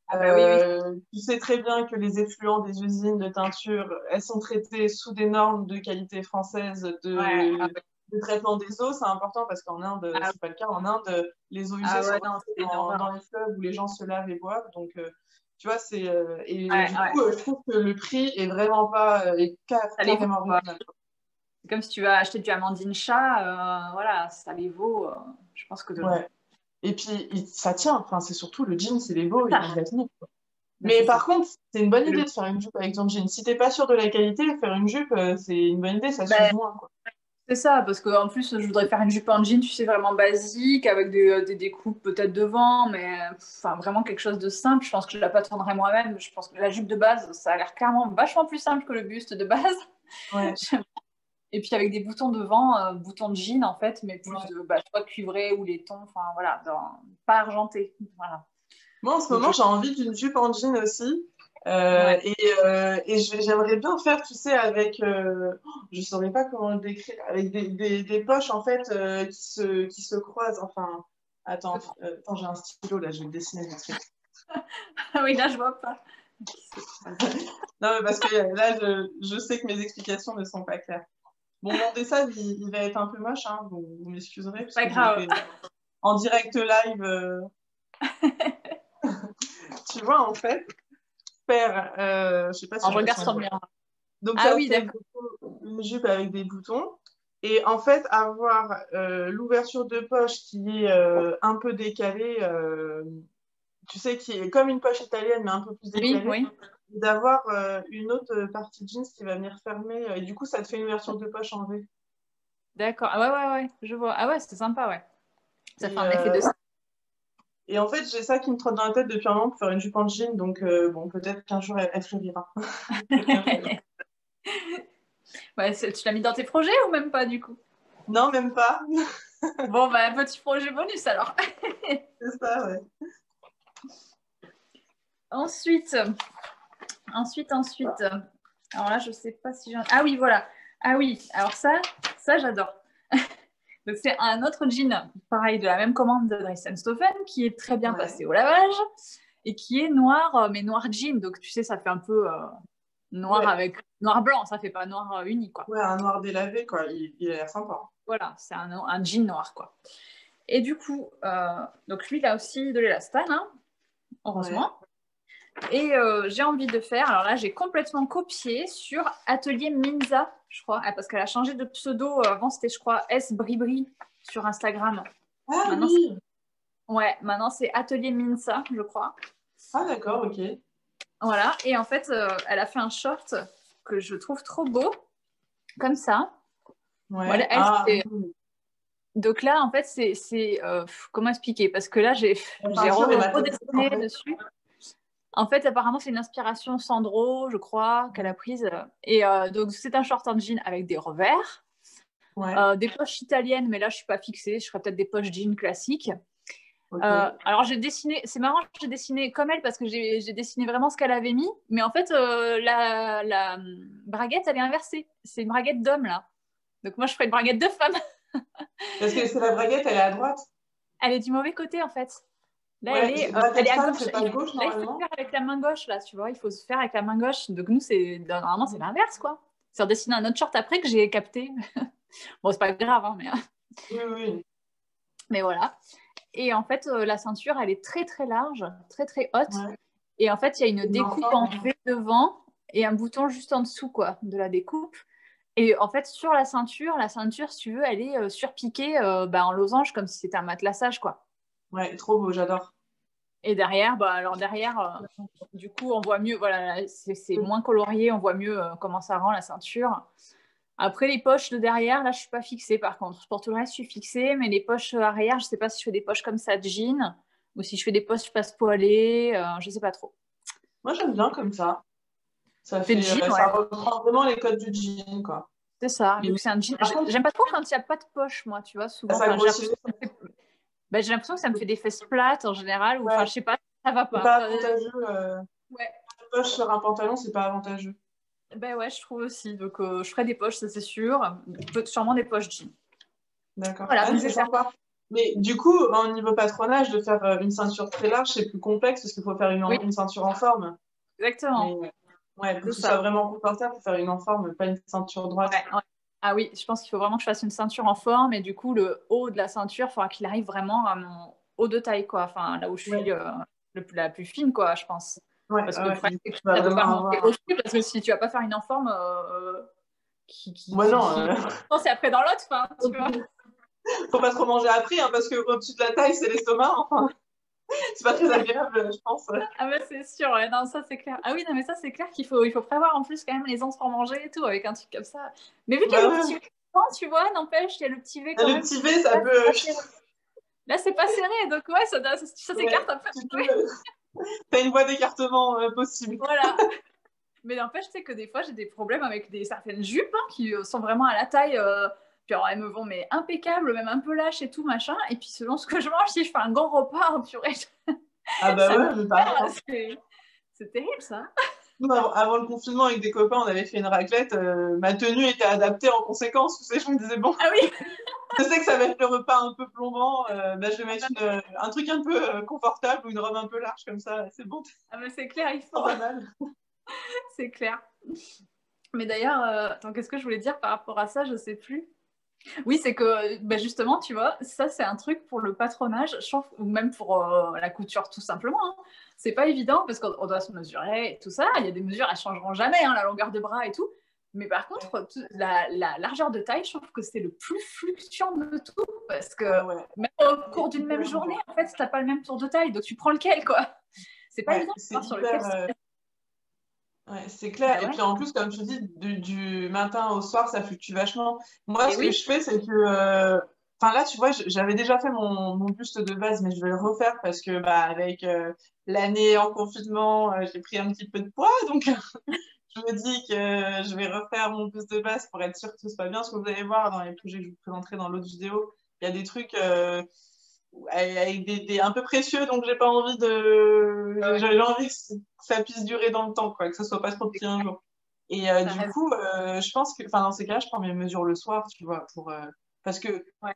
Ah bah oui, oui. Tu sais très bien que les effluents des usines de teinture, elles sont traitées sous des normes de qualité française Ouais. Ah, ouais. de traitement des eaux. C'est important parce qu'en Inde, Ah, c'est pas le cas. En Inde, les eaux usées ah sont ouais, non, rejetées c'est une horreur. dans les fleuves où les gens se lavent et boivent. Donc, tu vois, et Ouais, du ouais. coup, je trouve que le prix est vraiment pas, Ça les vaut, carrément quoi. raisonnable. C'est comme si tu vas acheter du Amandine chat, voilà, ça les vaut. Je pense que Ouais. Et puis, ça tient. Enfin, c'est surtout le jean, c'est les beau, ça. il va tenir. Ben, Mais c'est par ça. contre, c'est une bonne C'est idée le... de faire une jupe avec ton jean. Si t'es pas sûr de la qualité, faire une jupe, c'est une bonne idée, ça s'use ben, moins, quoi. c'est ça, parce qu'en plus, je voudrais faire une jupe en jean, tu sais, vraiment basique, avec des découpes peut-être devant, mais enfin, vraiment quelque chose de simple. Je pense que je la patronnerai moi-même. Je pense que la jupe de base, ça a l'air clairement vachement plus simple que le buste de base. Ouais. Et puis avec des boutons devant, boutons de jean en fait, mais plus Ouais. de soit cuivré ou laiton, enfin voilà, pas argenté. Voilà. Moi, en ce Donc moment, j'ai envie d'une jupe en jean aussi. J'aimerais bien faire, tu sais, avec, je saurais pas comment le décrire, avec des poches en fait qui se croisent. Enfin, attends, j'ai un stylo là, je vais le dessiner vite fait. Ah oui, là, je vois pas. Non, mais parce que là, je sais que mes explications ne sont pas claires. Bon, mon dessin, il va être un peu moche, hein, vous m'excuserez, parce Pas que je le grave. fais en direct live. Tu vois, en fait, faire, je sais pas si Alors, on je voit regarde sur sur un le miroir. Donc, Ah ça oui, fait d'accord. une jupe avec des boutons. Et en fait, avoir l'ouverture de poche qui est un peu décalée, tu sais, qui est comme une poche italienne, mais un peu plus Oui, décalée, oui. et d'avoir une autre partie de jeans qui va venir fermer. Et du coup, ça te fait une ouverture de poche en V. D'accord. Ah ouais, ouais, ouais. Je vois. Ah ouais, c'est sympa, ouais. Ça fait Et, un effet de... et en fait, j'ai ça qui me trotte dans la tête depuis un moment pour faire une jupe en jean. Donc, bon, peut-être qu'un jour, elle fleurira. Ouais, tu l'as mis dans tes projets ou même pas, du coup? Non, même pas. Bon, bah, petit projet bonus, alors. C'est ça, ouais. Ensuite, ensuite. Alors là, je sais pas si j'en... Ah oui, voilà. Ah oui, alors ça j'adore. Donc, c'est un autre jean, pareil, de la même commande de Dries Stoffen, qui est très bien Ouais. passé au lavage et qui est noir, mais noir jean. Donc, tu sais, ça fait un peu noir Ouais. avec noir-blanc, ça fait pas noir uni, quoi. Ouais, un noir délavé, quoi. Il a l'air sympa. Voilà, c'est un jean noir, quoi. Et du coup, donc lui, il a aussi de l'élastane, hein, Ouais. heureusement. Et j'ai envie de faire, alors là, j'ai complètement copié sur Atelier Minza, je crois, parce qu'elle a changé de pseudo. Avant, c'était, je crois, S Bribri sur Instagram. Ah Maintenant, oui! ouais, maintenant, c'est Atelier Minza, je crois. Ah d'accord, ok. Voilà, et en fait, elle a fait un short que je trouve trop beau, comme ça. Voilà, Ouais. elle, Ah, donc là, en fait, comment expliquer? Parce que là, j'ai la peinture est matelassée, en redessiné fait. dessus. En fait, apparemment, c'est une inspiration Sandro, je crois, qu'elle a prise. Et donc, c'est un short en jean avec des revers, Ouais, des poches italiennes, mais là, je suis pas fixée. Je ferais peut-être des poches jean classiques. ok. Alors, j'ai dessiné, c'est marrant, j'ai dessiné comme elle parce que j'ai dessiné vraiment ce qu'elle avait mis. Mais en fait, la braguette, elle est inversée. C'est une braguette d'homme, là. Donc, moi, je ferais une braguette de femme. Parce que c'est la braguette, elle est à droite. Elle est du mauvais côté, en fait. Là, Ouais, elle braguette est à femme, gauche. c'est pas gauche, Là, il faut normalement. faire avec la main gauche, là, tu vois. Il faut se faire avec la main gauche. Donc, nous, normalement, c'est l'inverse, quoi. C'est redessiné un autre short après que j'ai capté. Bon, c'est pas grave, hein, Oui, oui. mais voilà. Et en fait, la ceinture, elle est très, très large, très, très haute. Ouais. Et en fait, il y a une Une découpe en ensemble. V devant et un bouton juste en dessous, quoi, de la découpe. Et en fait, sur la ceinture, si tu veux, elle est surpiquée en losange, comme si c'était un matelassage, quoi. Ouais, trop beau, j'adore. Et derrière, du coup, on voit mieux, voilà, c'est moins colorié, on voit mieux comment ça rend la ceinture. Après, les poches de derrière, là, je suis pas fixée par contre. Pour tout le reste, je suis fixée, mais les poches arrière, je sais pas si je fais des poches comme ça de jean ou si je fais des poches passe-poilées, je sais pas trop. Moi, j'aime bien comme ça. C'est le jean, Ça ouais, reprend vraiment les codes du jean, quoi. c'est ça. Vu Mais que c'est un jean, par contre, j'aime pas trop quand il n'y a pas de poche, moi, tu vois, souvent. ça Enfin, grossit. j'ai l'impression que ça me fait des fesses plates en général, ou enfin, Ouais, je sais pas, ça va c'est pas. pas avantageux. Ouais. Une poche sur un pantalon, c'est pas avantageux. Ben ouais, je trouve aussi. Donc, je ferai des poches, ça c'est sûr. Sûrement des poches jeans. D'accord. Voilà, Ah, donc je c'est vais faire. sympa. Mais du coup, au niveau patronage, de faire une ceinture très large, c'est plus complexe parce qu'il faut faire Oui, une ceinture en forme. Mais exactement. ouais, pour C'est que ce soit ça. vraiment confortable, il faut faire une en forme, pas une ceinture droite. Ouais, ouais. Ah oui, je pense qu'il faut vraiment que je fasse une ceinture en forme et du coup, le haut de la ceinture, il faudra qu'il arrive vraiment à mon haut de taille, quoi. Enfin, là où je suis Ouais, la plus fine, quoi, je pense. ouais, Parce que le ouais. problème, Du coup, c'est que tu vas ça ne peut pas vraiment remonter avoir. au-dessus parce que si tu vas pas faire une en forme Ouais, non, Non, c'est après dans l'autre, enfin, tu vois. faut pas trop manger après, hein, parce que au-dessus de la taille, c'est l'estomac. Enfin, c'est pas très agréable, je pense. Ah bah c'est sûr, ouais, non, ça c'est clair. Ah oui, non, mais ça c'est clair il faut prévoir en plus quand même les ans pour manger et tout avec un truc comme ça. Mais vu qu'il y a Bah le petit ouais. V, tu vois, n'empêche, il y a le petit V quand Le même. petit V, ça Là, c'est peut. pas serré. Là, c'est pas serré, donc ouais, ça s'écarte Ouais, un peu. tu peux. T'as une voie d'écartement possible. Voilà. Mais n'empêche, tu sais que des fois, j'ai des problèmes avec certaines jupes hein, qui sont vraiment à la taille. Puis alors, elles me vont mais impeccables, même un peu lâches et tout, machin. Et puis selon ce que je mange, si je fais un grand repas, oh, purée, Ah bah ça me ouais, mais pareil, perd. hein. C'est terrible, ça. Nous, avant le confinement, avec des copains, on avait fait une raclette. Ma tenue était adaptée en conséquence. Tu sais, je me disais, bon, Ah oui. je sais que ça va être le repas un peu plombant. Bah, je vais mettre un truc un peu confortable ou une robe un peu large comme ça. C'est bon, Ah mais c'est clair, il pas faut. mal. C'est clair. Mais d'ailleurs, attends, qu'est-ce que je voulais dire par rapport à ça? Je sais plus. Oui, c'est que bah justement, tu vois, ça c'est un truc pour le patronage, je trouve, ou même pour la couture tout simplement. Hein. C'est pas évident parce qu'on doit se mesurer et tout ça. Il y a des mesures, elles changeront jamais, hein, la longueur de bras et tout. Mais par contre, la largeur de taille, je trouve que c'est le plus fluctuant de tout parce que Ah ouais, même au cours d'une même journée, en fait, t'as pas le même tour de taille, donc tu prends lequel, quoi. C'est pas ouais, évident de c'est savoir sur lequel. hyper. Ouais, c'est clair. Bah Et ouais. puis en plus, comme tu dis, du matin au soir, ça fluctue vachement. Moi, Et ce que oui. je fais, c'est que. Enfin, là, tu vois, j'avais déjà fait mon buste de base, mais je vais le refaire parce que, bah, avec l'année en confinement, j'ai pris un petit peu de poids. Donc, je me dis que je vais refaire mon buste de base pour être sûre que tout se passe bien. Ce que vous allez voir dans les projets que je vous présenterai dans l'autre vidéo, il y a des trucs avec un peu précieux, donc j'ai pas envie Ouais, j'ai envie que ça puisse durer dans le temps, quoi, que ça soit pas trop petit un jour. Et t'as du raison. coup, je pense que, enfin, dans ces cas, je prends mes mesures le soir, tu vois, parce que, Ouais.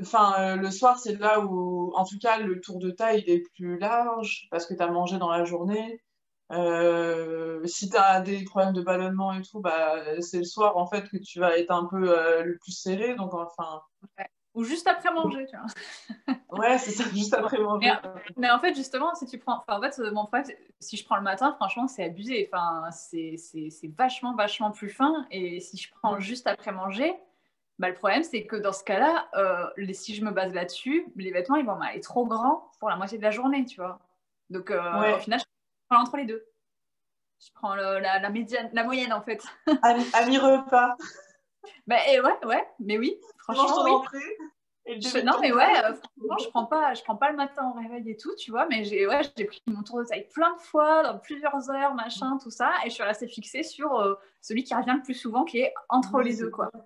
enfin, le soir, c'est là où, en tout cas, le tour de taille il est plus large parce que tu as mangé dans la journée. Si tu as des problèmes de ballonnement et tout, bah, c'est le soir, en fait, que tu vas être un peu le plus serré. Donc, enfin, Ouais. Ou juste après manger, tu vois. ouais, c'est ça, juste après Mais, manger. mais en fait, justement, si tu prends. Enfin, en fait, mon problème, si je prends le matin, franchement, c'est abusé. Enfin, c'est vachement, vachement plus fin. Et si je prends juste après manger, bah, le problème, c'est que dans ce cas-là, si je me base là-dessus, les vêtements, ils vont m'aller trop grands pour la moitié de la journée, tu vois. Donc, au Ouais, final, je prends entre les deux. Je prends la médiane, la moyenne, en fait. à mi-repas. Bah, ouais, ouais, mais oui, Tu manges franchement, ton oui. entrée et le début de Non, ton mais ouais, plat. franchement, je prends pas le matin au réveil et tout, tu vois, mais j'ai pris mon tour de taille plein de fois, dans plusieurs heures, machin, tout ça, et je suis restée fixée sur celui qui revient le plus souvent, qui est entre Oui, les deux, c'est quoi. ça.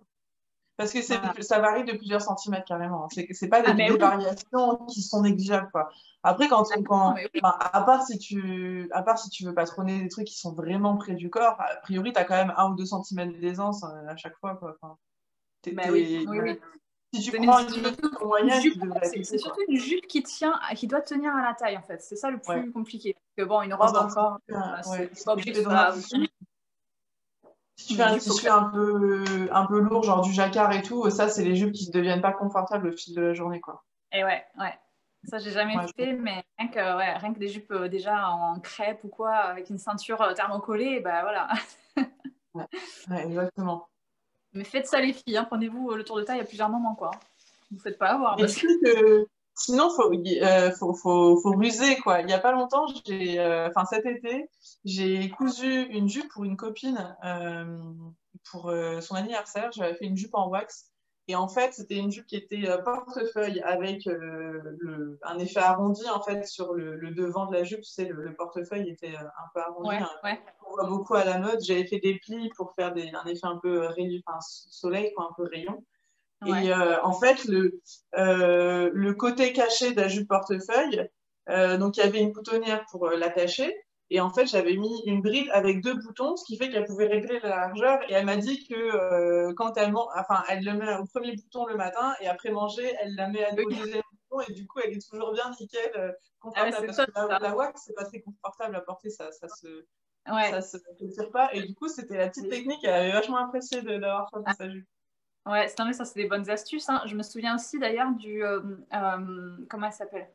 Parce que Voilà. ça varie de plusieurs centimètres carrément. C'est pas Ah, mais des oui. variations qui sont négligeables, quoi. Après, Ah, non, mais oui. enfin, à part si tu veux patronner des trucs qui sont vraiment près du corps, a priori, tu as quand même 1 ou 2 centimètres d'aisance à chaque fois, quoi. Enfin, Bah oui, oui, oui. si tu Mais prends c'est une surtout mesure une moyenne, tu jupe, devrais c'est appliquer, surtout quoi. une jupe qui tient, qui doit tenir à la taille, en fait. C'est ça le Ouais. plus compliqué. Parce que bon, une robe Dans un tissu, encore, ouais. c'est pas obligé que Et ce dans un soit. tissu, si tu fais Mais une un jupe, faut tissu clair. un peu lourd, genre du jacquard et tout, ça, c'est les jupes qui ne deviennent pas confortables au fil de la journée, quoi. Et ouais, ouais. Ça, j'ai jamais Ouais, fait, mais rien que des jupes déjà en crêpe ou quoi, avec une ceinture thermocollée, bah voilà. ouais, ouais, exactement. Mais faites ça, les filles, hein. Prenez-vous le tour de taille à plusieurs moments, quoi. Vous ne faites pas avoir, Mais parce tu que. sais que sinon, faut ruser, quoi. Il n'y a pas longtemps, enfin cet été, j'ai cousu une jupe pour une copine pour son anniversaire. J'avais fait une jupe en wax. Et en fait, c'était une jupe qui était portefeuille avec un effet arrondi en fait sur le devant de la jupe. Tu sais, le portefeuille était un peu arrondi, Ouais, hein. ouais, On voit beaucoup à la mode. J'avais fait des plis pour faire un effet un peu enfin, soleil, quoi, un peu rayon. ouais. Et en fait, le côté caché de la jupe portefeuille, donc il y avait une boutonnière pour l'attacher. Et en fait, j'avais mis une bride avec 2 boutons, ce qui fait qu'elle pouvait régler la largeur. Et elle m'a dit que quand enfin, elle le met au premier bouton le matin et après manger, elle la met au Oui. deuxième bouton. Et du coup, elle est toujours bien nickel, Ah ouais, confortable. c'est Parce que top, ça. la wax, c'est pas très confortable à porter, Ouais. ça se tire pas. Et du coup, c'était la petite technique. Elle avait vachement apprécié d'avoir ça dans Ah, sa jupe. ouais, non, mais ça, c'est des bonnes astuces, hein. Je me souviens aussi, d'ailleurs, comment elle s'appelle?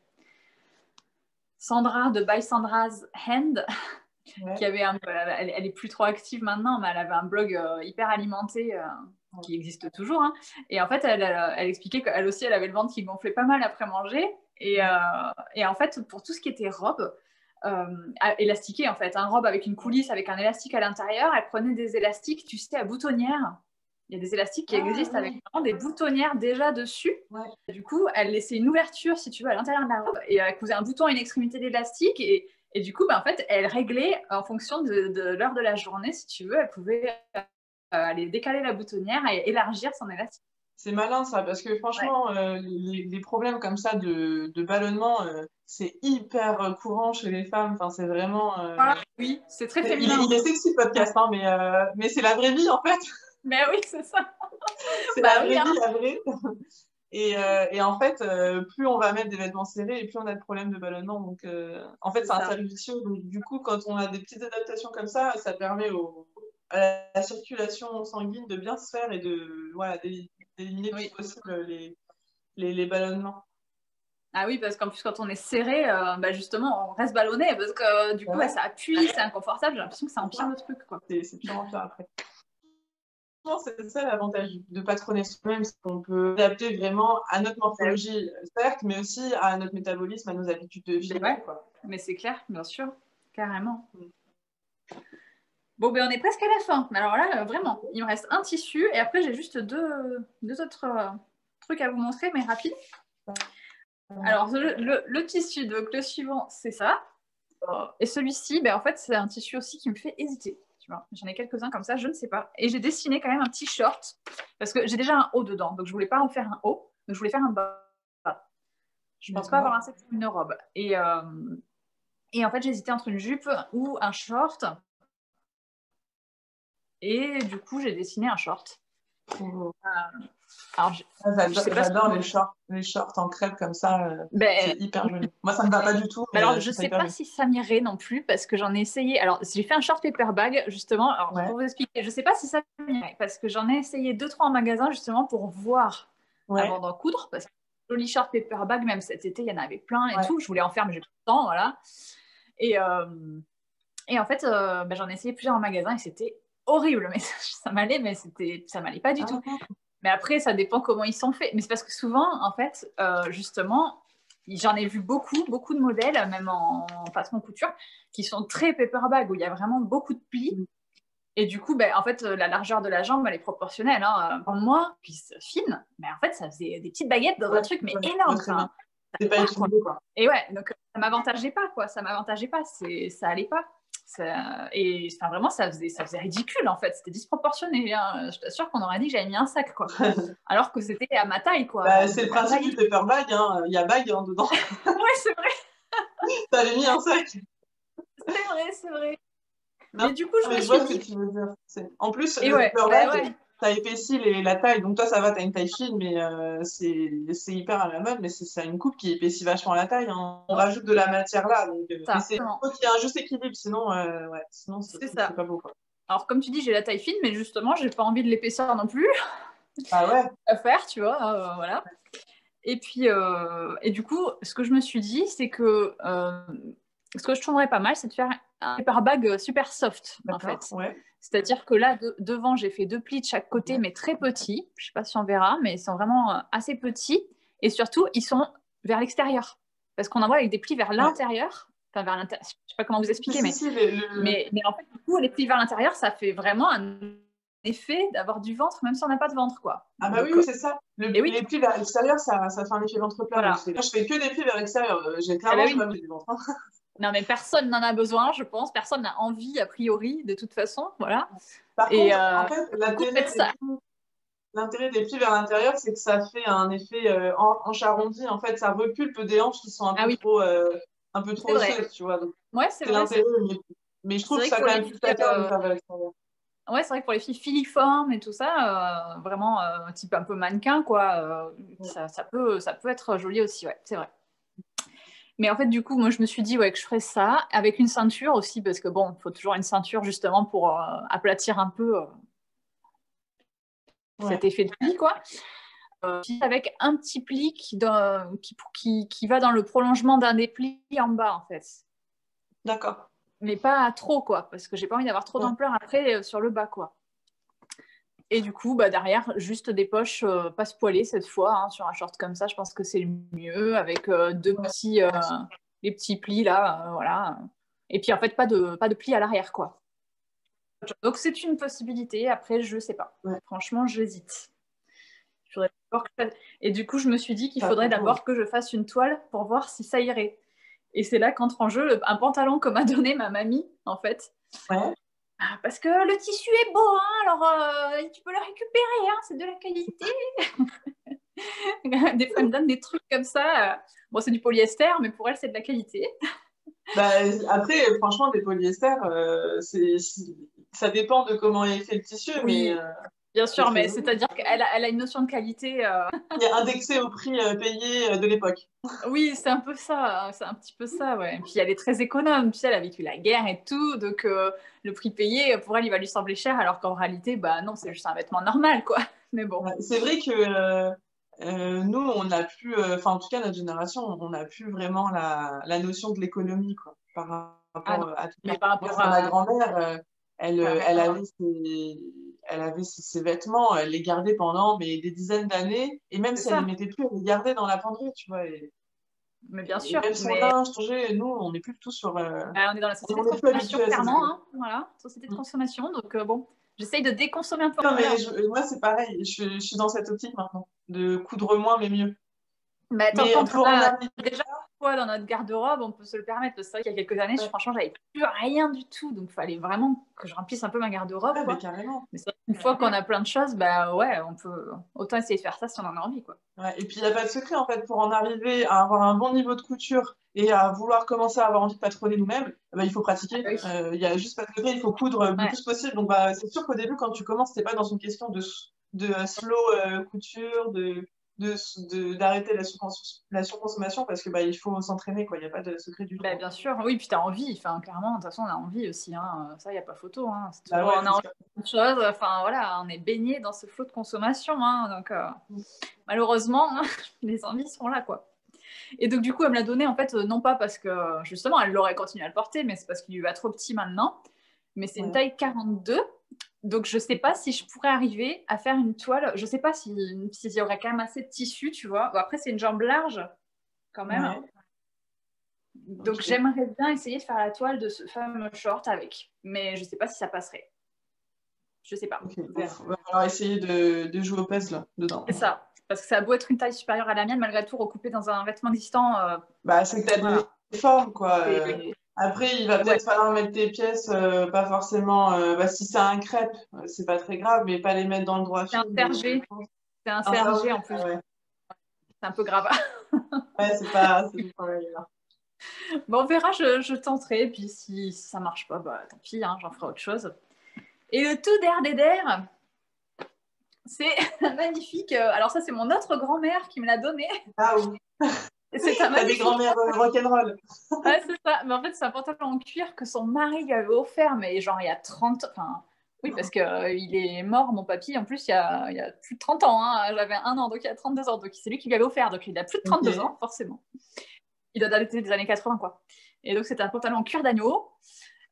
Sandra, de By Sandra's Hand, qui Ouais. avait elle est plus trop active maintenant, mais elle avait un blog hyper alimenté qui existe toujours. Hein. Et en fait, elle expliquait qu'elle aussi, elle avait le ventre qui gonflait pas mal après manger. Ouais. Et en fait, pour tout ce qui était robe, élastiquée en fait, un robe avec une coulisse, avec un élastique à l'intérieur, elle prenait des élastiques, tu sais, à boutonnière. Il y a des élastiques qui Ah existent avec oui, vraiment des boutonnières déjà dessus. ouais. Du coup, elle laissait une ouverture, si tu veux, à l'intérieur de la robe et elle cousait un bouton à une extrémité d'élastique. Et du coup, en fait, elle réglait en fonction de l'heure de la journée, si tu veux, elle pouvait aller décaler la boutonnière et élargir son élastique. C'est malin ça, parce que Ouais. franchement, les problèmes comme ça de ballonnement, c'est hyper courant chez les femmes. Enfin, c'est vraiment. Ah, oui, c'est très féminin. Il est sexy le podcast, hein, mais c'est la vraie vie en fait. Mais oui, c'est ça. C'est Bah la oui, vraie hein. vie, la vraie. Et en fait, plus on va mettre des vêtements serrés, et plus on a de problèmes de ballonnement. Donc, en fait, C'est c'est un ça. cercle vicieux. Donc, du coup, quand on a des petites adaptations comme ça permet à la circulation sanguine de bien se faire et de, voilà, d'éliminer le plus Oui. possible les ballonnements. Ah oui, parce qu'en plus, quand on est serré, bah justement, on reste ballonné parce que du coup, Ouais, ça appuie, c'est inconfortable. J'ai l'impression que ça empire le truc, quoi. c'est pire en pire après. C'est ça l'avantage de patronner soi-même, c'est qu'on peut adapter vraiment à notre Bah oui. morphologie, certes, mais aussi à notre métabolisme, à nos habitudes de vie. Ouais, Quoi. mais c'est clair, bien sûr, carrément. Mm. Bon, ben on est presque à la fin. Mais alors là, vraiment, il me reste un tissu et après, j'ai juste deux autres trucs à vous montrer, mais rapide. Alors, le tissu, donc le suivant, c'est ça. Et celui-ci, ben, en fait, c'est un tissu aussi qui me fait hésiter. Tu vois, j'en ai quelques-uns comme ça, je ne sais pas. Et j'ai dessiné quand même un petit short parce que j'ai déjà un haut dedans, donc je voulais pas en faire un haut, donc je voulais faire un bas. Je pense pas avoir assez pour une robe. Et en fait, j'ai hésité entre une jupe ou un short. Et du coup, j'ai dessiné un short. Alors, je sais pas J'adore les shorts en crêpe comme ça, ben, c'est hyper joli. Moi, ça me va pas du tout, mais alors, je je trouve ça sais hyper pas joli. si ça m'irait non plus parce que j'en ai essayé. Alors, j'ai fait un short paper bag justement. Alors, Ouais, pour vous expliquer, je sais pas si ça m'irait parce que j'en ai essayé 2-3 en magasin justement pour voir avant ouais, d'en coudre. Parce que joli short paper bag, même cet été, il y en avait plein et ouais. tout. Je voulais en faire, mais j'ai pas le temps, voilà. Et, euh, et en fait, ben, j'en ai essayé plusieurs en magasin et c'était horrible. Mais ça m'allait, mais ça m'allait pas du tout. Ah, Mais après, ça dépend comment ils sont faits. Mais c'est parce que souvent, en fait, justement, j'en ai vu beaucoup, beaucoup de modèles, même en patron couture, qui sont très paper bag, où il y a vraiment beaucoup de plis. Et du coup, ben, en fait, la largeur de la jambe, elle est proportionnelle. Hein. Pour moi, puis fine, mais en fait, ça faisait des petites baguettes dans un ouais, truc, mais ouais, je vois énorme. très bien. Enfin, ça C'est allait pas pas, quoi. équilibré, quoi. Et ouais, donc ça m'avantageait pas, quoi. Ça m'avantageait pas. Ça allait pas. Et enfin, vraiment, ça faisait ridicule, en fait. C'était disproportionné. Hein. Je t'assure qu'on aurait dit que j'avais mis un sac, quoi. Alors que c'était à ma taille, quoi. Bah, c'est le Ma principe du taille. paper bag, hein. Il y a bag hein, dedans. Ouais, c'est vrai, T'avais mis un sac. c'est vrai, c'est vrai. Non, Mais du coup, je mais me je suis vois ce que dit. tu veux dire. En plus, Et le ouais, paper bah bag, ouais, t'as épaissi la taille, donc toi ça va, t'as une taille fine, mais c'est hyper à la mode, mais c'est une coupe qui épaissit vachement la taille. Hein. On rajoute de la matière là, donc, mais ça, c'est faut qu'il y ait un juste équilibre, sinon, ouais, sinon c'est c'est ça. pas beau. Quoi. Alors, comme tu dis, j'ai la taille fine, mais justement, j'ai pas envie de l'épaisseur non plus Ah ouais, à faire, tu vois, voilà. Et puis, et du coup, ce que je me suis dit, c'est que ce que je trouverais pas mal, c'est de faire un paper bag super soft, en d'accord, fait. ouais. C'est-à-dire que là, devant, j'ai fait 2 plis de chaque côté, mais très petits. Je sais pas si on verra, mais ils sont vraiment assez petits. Et surtout, ils sont vers l'extérieur. Parce qu'on en voit avec des plis vers Ouais. l'intérieur. Enfin, vers l'intérieur. Je sais pas comment vous expliquer, Si, si, mais en fait, du coup, les plis vers l'intérieur, ça fait vraiment un effet d'avoir du ventre, même si on n'a pas de ventre, quoi. Ah bah oui, Donc, oui, c'est ça. et oui, Les plis vers l'extérieur, ça fait un effet ventre plat. Moi, voilà. je fais que des plis vers l'extérieur. Eh ben J'ai oui. pas mis du ventre. Hein. Non, mais personne n'en a besoin, je pense. Personne n'a envie, a priori, de toute façon. Voilà. Par Et contre, en fait, du coup, faites ça. l'intérêt des plis vers l'intérieur, c'est que ça fait un effet hanche arrondie. En fait, ça repulpe des hanches qui sont Ah oui, un peu trop c'est vrai. osseuses, tu vois. Donc, Ouais, c'est c'est vrai. l'intérêt, mais je C'est trouve vrai que ça pour quand les même plus filles, flatteur de le faire vers l'extérieur. ouais, c'est vrai que pour les filles filiformes et tout ça, vraiment type un peu mannequin, quoi, ça peut être joli aussi, ouais, c'est vrai. Mais en fait, du coup, moi, je me suis dit ouais, que je ferais ça avec une ceinture aussi, parce que bon, il faut toujours une ceinture justement pour aplatir un peu Ouais, cet effet de pli, quoi. Avec un petit pli qui va dans le prolongement d'un des plis en bas, en fait. d'accord. Mais pas trop, quoi, parce que j'ai pas envie d'avoir trop Ouais. d'ampleur après sur le bas, quoi. Et du coup, bah, derrière, juste des poches pas spoilées cette fois, hein, sur un short comme ça, je pense que c'est le mieux, avec les petits plis là, voilà. Et puis en fait, pas de plis à l'arrière, quoi. Donc c'est une possibilité, après, je sais pas. Ouais. Franchement, j'hésite. Et du coup, je me suis dit qu'il Ça faudrait fait beau. d'abord que je fasse une toile pour voir si ça irait. Et c'est là qu'entre en jeu un pantalon que m'a donné ma mamie, en fait. Ouais. Ah, parce que le tissu est beau, hein, alors tu peux le récupérer, hein, c'est de la qualité. Des fois, elle me donne des trucs comme ça. Bon, c'est du polyester, mais pour elle, c'est de la qualité. Bah, après, franchement, des polyesters, ça dépend de comment est fait le tissu, mais Oui, bien c'est sûr, très mais joli. c'est-à-dire qu'elle a une notion de qualité. Il est indexé au prix payé de l'époque. Oui, c'est un peu ça, hein, c'est un petit peu ça, ouais. Et puis elle est très économe, tu sais, elle a vécu la guerre et tout, donc le prix payé, pour elle, il va lui sembler cher, alors qu'en réalité, bah non, c'est juste un vêtement normal, quoi. Mais bon. Ouais, c'est vrai que nous, on n'a plus, enfin en tout cas notre génération, on n'a plus vraiment la notion de l'économie, quoi, par Ah rapport non, à tout mais ça. par Moi, rapport c'est ma à... grand-mère, Carrément, ouais. elle avait ses vêtements, elle les gardait pendant des dizaines d'années, et même C'est si elle les ça, mettait plus, elle les gardait dans la penderie, tu vois. mais bien Et sûr. même son Mais linge, changé, nous, on n'est plus du tout sur, on est dans la société on de n'est plus consommation, habitué à ces clairement, trucs. hein, voilà, société de consommation, donc bon, j'essaye de déconsommer un peu. Non, mais Voilà. moi, c'est pareil, je suis dans cette optique maintenant, de coudre moins, mais mieux. Mais attends, Mais quand pour on en a arriver déjà quoi dans notre garde-robe, on peut se le permettre. Parce que c'est vrai qu'il y a quelques années, là, franchement, j'avais plus rien du tout. Donc, il fallait vraiment que je remplisse un peu ma garde-robe, ouais, mais quoi. carrément. Mais c'est vrai qu'une fois qu'on a plein de choses, bah ouais, on peut autant essayer de faire ça si on en a envie, quoi. Ouais, et puis, il n'y a pas de secret, en fait, pour en arriver à avoir un bon niveau de couture et à vouloir commencer à avoir envie de patronner nous-mêmes, bah, il faut Ah pratiquer. oui. Il y a juste pas de secret, il faut coudre le Ouais. plus possible. Donc, bah, c'est sûr qu'au début, quand tu commences, c'est pas dans une question de slow couture, d'arrêter la surconsommation, parce que bah, il faut s'entraîner, quoi. Il n'y a pas de secret du Bah, tout. bien sûr, oui, puis t'as envie, enfin, clairement, de toute façon, on a envie aussi, hein. Ça, il n'y a pas photo, hein. C'est Bah toujours, ouais, on a c'est envie sûr. de choses, enfin, voilà, on est baigné dans ce flot de consommation, hein. Donc, malheureusement, les envies sont là, quoi. Et donc, du coup, elle me l'a donné, en fait, non pas parce que, justement, elle l'aurait continué à le porter, mais c'est parce qu'il lui va trop petit maintenant. Mais c'est une Ouais. taille 42. Donc, je sais pas si je pourrais arriver à faire une toile. Je sais pas s'il y aurait quand même assez de tissu, tu vois. Bon, après, c'est une jambe large, quand même. Ouais, Donc, ok. j'aimerais bien essayer de faire la toile de ce fameux short avec. Mais je sais pas si ça passerait. Je sais pas. Ok. On Bon, verra. va falloir essayer de jouer au puzzle dedans. C'est ça. Parce que ça a beau être une taille supérieure à la mienne, malgré tout, recoupé dans un vêtement existant, Bah, c'est que t'as voilà. des formes, quoi. C'est Après, il va ouais, peut-être falloir mettre tes pièces, pas forcément. Bah, si c'est un crêpe, c'est pas très grave, mais pas les mettre dans le droit c'est un fil. sergé. C'est un Un sergé sergé, en plus. ah ouais. C'est un peu grave. Ouais, c'est du pareil, là. Bon, on verra, je tenterai. Puis si ça marche pas, bah tant pis, hein, j'en ferai autre chose. Et le tout der des der, c'est un magnifique. Alors, ça, c'est mon autre grand-mère qui me l'a donné. Ah oui. C'est un T'as des magnifique. grands-mères rock'n'roll. Ouais, c'est ça. Mais en fait, c'est un pantalon en cuir que son mari lui avait offert, mais genre il y a 30. Enfin, oui, parce que il est mort, mon papy, en plus, il y a plus de 30 ans, hein. J'avais 1 an, donc il y a 32 ans. Donc c'est lui qui lui avait offert. Donc il a plus de 32 Ok. ans, forcément. Il doit dater des années 80, quoi. Et donc c'était un pantalon en cuir d'agneau.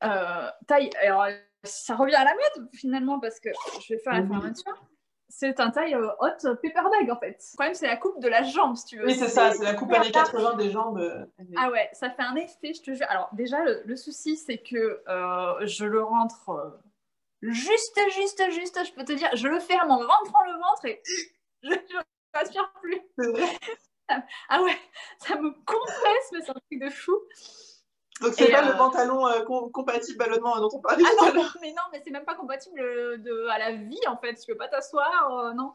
Taille, alors ça revient à la mode finalement, parce que je vais faire la Oui, fermeture. C'est un taille haute paper bag en fait. Le problème, c'est la coupe de la jambe, si tu veux. oui, c'est ça, C'est c'est la coupe hyper années large. 80 des jambes. Ah ouais, ça fait un effet, je te jure. Alors déjà, le souci, c'est que je le rentre juste, je peux te dire, je le ferme en rentrant le ventre et je respire plus. C'est vrai. Ah ouais, ça me compresse, mais c'est un truc de fou. Donc, c'est Et pas le pantalon compatible ballonnement dont on parlait ah tout à non, l'heure. mais non, mais c'est même pas compatible à la vie en fait. Tu peux pas t'asseoir, non.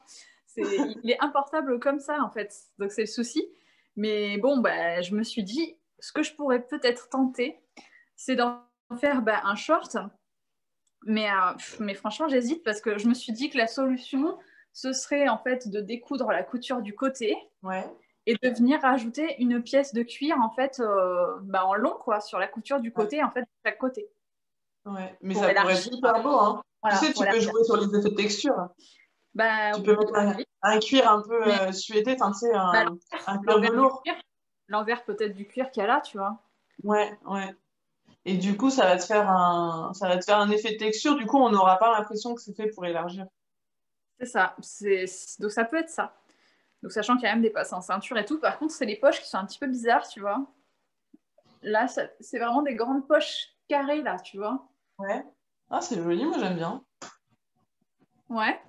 Il est importable comme ça en fait. Donc c'est le souci. Mais bon, bah, je me suis dit, ce que je pourrais peut-être tenter, c'est d'en faire bah, un short. Mais franchement, j'hésite parce que je me suis dit que la solution, ce serait en fait de découdre la couture du côté Ouais, et de venir rajouter une pièce de cuir en fait bah, en long quoi, sur la couture du ouais, côté en fait de chaque côté ouais. Mais pour ça pourrait être élargir. hyper beau, hein. Tu Voilà, sais, pour tu peux élargir. jouer sur les effets de texture. Bah Tu peux mettre oui, un cuir un peu mais suédé, enfin, tu sais, bah, un cuir l'envers du velours. cuir, l'envers peut-être du cuir qu'il y a là, tu vois. Ouais, ouais. Et du coup, ça va te faire un effet de texture. Du coup, on n'aura pas l'impression que c'est fait pour élargir. C'est ça. Donc ça peut être ça. Donc sachant qu'il y a même des passes en ceinture et tout. Par contre, c'est les poches qui sont un petit peu bizarres, tu vois. Là, c'est vraiment des grandes poches carrées, là, tu vois. Ouais. Ah, c'est joli, moi j'aime bien. Ouais.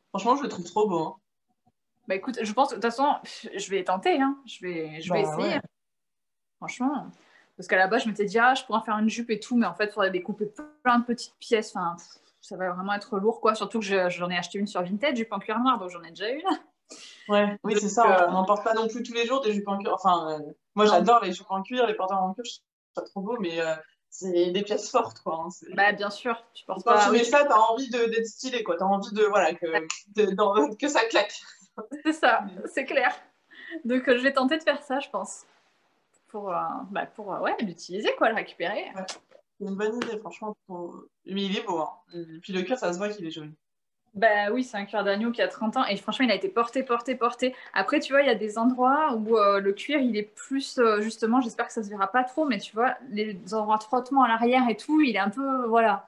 Franchement, je le trouve trop beau, hein. Bah écoute, je pense, de toute façon, je vais tenter, hein. Je vais Bah essayer, ouais. hein. Franchement. Parce qu'à la base, je m'étais dit, je pourrais faire une jupe et tout, mais en fait, il faudrait découper plein de petites pièces. Enfin, ça va vraiment être lourd, quoi. Surtout que j'en ai acheté une sur Vinted, jupe en cuir noir, donc j'en ai déjà une. Ouais, oui, Donc, c'est ça. On n'en porte pas non plus tous les jours des jupes en cuir. Enfin, moi, j'adore les jupes en cuir, les pantalons en cuir, je trouve ça trop beau, mais c'est des pièces fortes, quoi. Hein, bah, bien sûr, tu portes quand pas. tu Oui, mets ça, t'as envie d'être stylé, quoi. T'as envie de, voilà, que ça claque. c'est ça, c'est clair. Donc, je vais tenter de faire ça, je pense. Pour ouais, l'utiliser, quoi, le récupérer. Ouais. C'est une bonne idée, franchement. Mais il est beau, hein. Et puis le cuir, ça se voit qu'il est joli. Bah oui, c'est un cuir d'agneau qui a 30 ans et franchement, il a été porté. Après, tu vois, il y a des endroits où le cuir, il est plus, justement, j'espère que ça se verra pas trop, mais tu vois, les endroits de frottement à l'arrière et tout, il est un peu, voilà,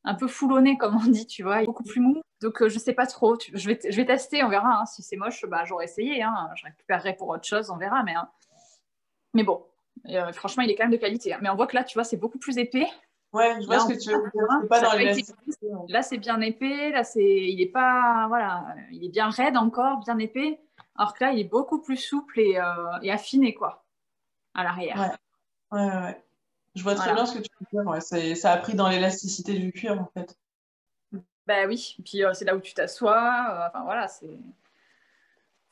un peu foulonné, comme on dit, tu vois, il est beaucoup plus mou. Donc, je sais pas trop. Je vais tester, on verra. Hein. Si c'est moche, bah, j'aurais essayé. Hein. Je récupérerai pour autre chose, on verra. Mais bon, franchement, il est quand même de qualité. Hein. Mais on voit que là, tu vois, c'est beaucoup plus épais. Ouais, je vois Là, ce que tu veux dire. C'est pas dans l'élasticité. là, c'est bien épais. Là, il est pas, voilà, il est bien raide encore, bien épais. Alors que là, il est beaucoup plus souple et affiné, quoi, à l'arrière. Ouais. Je vois très Voilà. bien ce que tu veux dire. Ouais, ça a pris dans l'élasticité du cuir, en fait. Bah oui. Puis c'est là où tu t'assois. Enfin voilà, c'est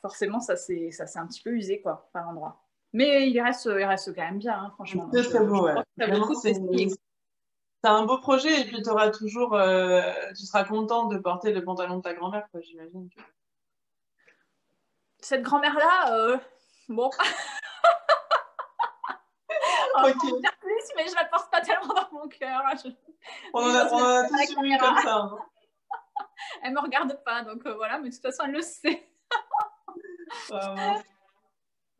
forcément ça s'est un petit peu usé, quoi, par endroit. Mais il reste quand même bien, hein, franchement. Donc, C'est très beau, je ouais. pense que ça vaut le Vraiment, coup d'essayer. c'est un beau projet et puis tu auras toujours, tu seras contente de porter le pantalon de ta grand-mère, quoi, j'imagine. Cette grand-mère-là, bon. On va en Ok. dire plus, mais je la porte pas tellement dans mon cœur. On Oui, en parce a, que on en a c'est pas la tous eu une caméra. comme ça. Hein. Elle me regarde pas, donc voilà. Mais de toute façon, elle le sait. Vraiment.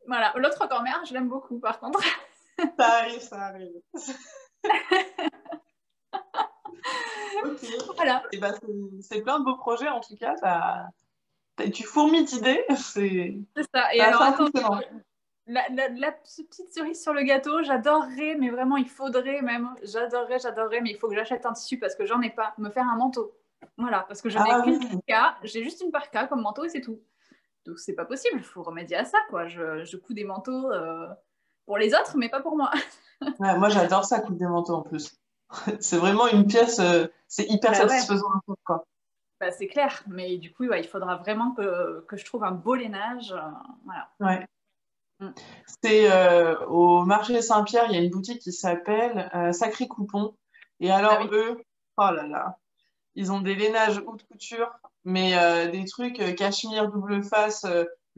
Voilà. L'autre grand-mère, je l'aime beaucoup, par contre. Ça arrive, ça arrive. Ok. Voilà. Et ben, c'est plein de beaux projets, en tout cas. Tu fourmis d'idées. C'est ça. Et C'est assez alors, attends, impressionnant. la petite cerise sur le gâteau, j'adorerais, mais vraiment, il faudrait même. J'adorerais, mais il faut que j'achète un tissu parce que j'en ai pas. Me faire un manteau. Voilà, parce que je n'ai Ah oui. qu'une parka. J'ai juste une parka comme manteau et c'est tout. Donc, c'est pas possible. Il faut remédier à ça, quoi. Je couds des manteaux pour les autres, mais pas pour moi. Ouais, moi, j'adore ça, coupe des manteaux en plus. C'est vraiment une pièce, c'est hyper Bah ouais. satisfaisant, quoi. Bah, c'est clair, mais du coup, ouais, il faudra vraiment que je trouve un beau lainage. Voilà. Ouais. Mm. C'est au marché Saint-Pierre, il y a une boutique qui s'appelle Sacré Coupon. Et Ah alors, oui. eux, oh là là, ils ont des lainages haute couture, mais des trucs cachemire double face,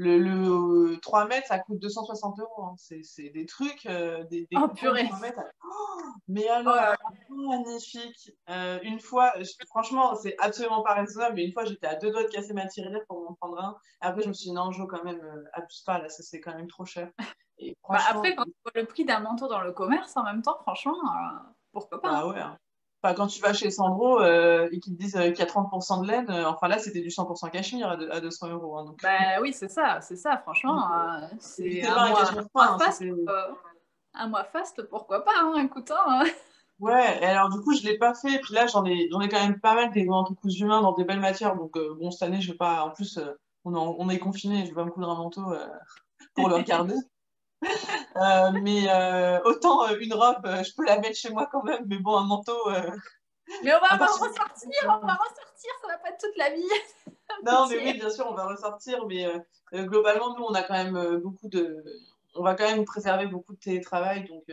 le 3 mètres, ça coûte 260 euros. Hein. C'est des trucs, des Oh coupons de purée. 3 mètres. Oh, mais Oh là alors, là. magnifique. Une fois, franchement, c'est absolument pas raisonnable, mais une fois, j'étais à deux doigts de casser ma tirelire pour m'en prendre un. Et après, je me suis dit, non, Jo, quand même, abuse pas, là, ça c'est quand même trop cher. Et Bah, franchement, après, quand tu vois le prix d'un manteau dans le commerce, en même temps, franchement, pourquoi pas, bah hein. ouais. Hein. Enfin, quand tu vas chez Sandro et qu'ils te disent qu'il y a 30% de laine, enfin là, c'était du 100% cachemire à 200 euros. Hein, donc, Bah oui, c'est ça, franchement, c'est c'était pas un cachemire mois fin, hein, fast, c'était... un mois fast, pourquoi pas, hein, écoute, hein. Ouais, et alors du coup, je l'ai pas fait. Et puis là, j'en ai quand même pas mal des manteaux cousus main dans des belles matières. Donc bon, cette année, je vais pas... En plus, on est confinés, je vais pas me coudre un manteau pour le regarder. Mais autant une robe, je peux la mettre chez moi quand même. Mais bon, un manteau, Mais on va à partir du... ressortir, ça va pas être toute la vie. Non, mais oui, Pitié. bien sûr, on va ressortir, mais globalement, nous, on a quand même beaucoup de... On va quand même préserver beaucoup de télétravail, donc,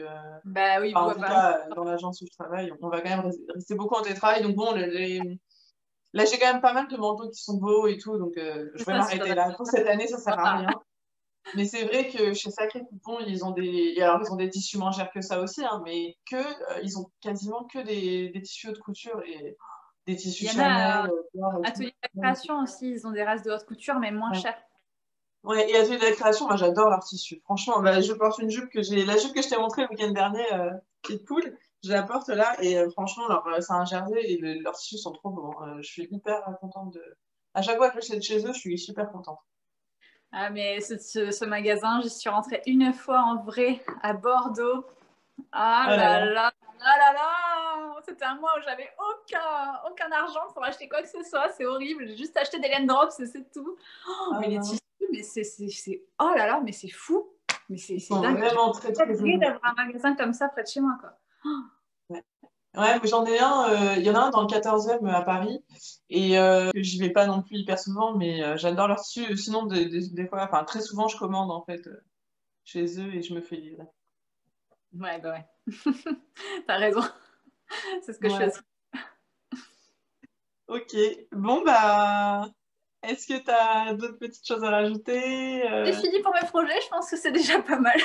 Bah oui, enfin, en vous, tout bah, cas, dans l'agence où je travaille, on va quand même rester beaucoup en télétravail, donc bon, là, j'ai quand même pas mal de manteaux qui sont beaux et tout, donc je c'est vais ça, si t'en m'arrêter as là. Pour cette année, ça sert à pas. rien. Mais c'est vrai que chez Sacré Coupon, alors, ils ont des tissus moins chers que ça aussi, hein, mais ils ont quasiment que des tissus haute couture et des tissus Il y en Chanel, a Dior et tout. Atelier de la création aussi, ils ont des restes de haute couture, mais moins Ouais. chers. Ouais, et Atelier de la création, moi j'adore leur tissu. Franchement, bah, je porte une jupe la jupe que je t'ai montrée le week-end dernier, qui est cool, je la porte là et franchement, c'est un jersey et leurs tissus sont trop beaux. Hein. Je suis hyper contente de. À chaque fois que je suis chez eux, je suis super contente. Ah, mais ce magasin, j'y suis rentrée une fois en vrai à Bordeaux. Ah Ah là là là. là, ah là là, c'était un mois où j'avais aucun argent pour acheter quoi que ce soit, c'est horrible. J'ai juste acheté des laine drops et c'est tout. Oh, Ah mais les non. tissus, mais oh là là, mais c'est fou. Mais c'est dingue. Vraiment très, très bien d'avoir un magasin comme ça près de chez moi, quoi. Ouais, mais j'en ai un, il y en a un dans le 14e à Paris, et j'y vais pas non plus hyper souvent, mais j'adore leur tissu. Sinon, des fois, enfin très souvent, je commande en fait chez eux et je me fais livrer. Ouais, bah ouais. T'as raison. C'est ce que je fais aussi. Ok. Bon, bah, est-ce que tu as d'autres petites choses à rajouter C'est fini pour mes projets, je pense que c'est déjà pas mal.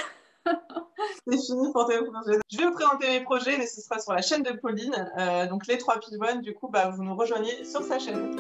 C'est fini pour tes projets. Je vais vous présenter mes projets, mais ce sera sur la chaîne de Pauline. Donc, les 3 pivoines, du coup, bah, vous nous rejoignez sur sa chaîne.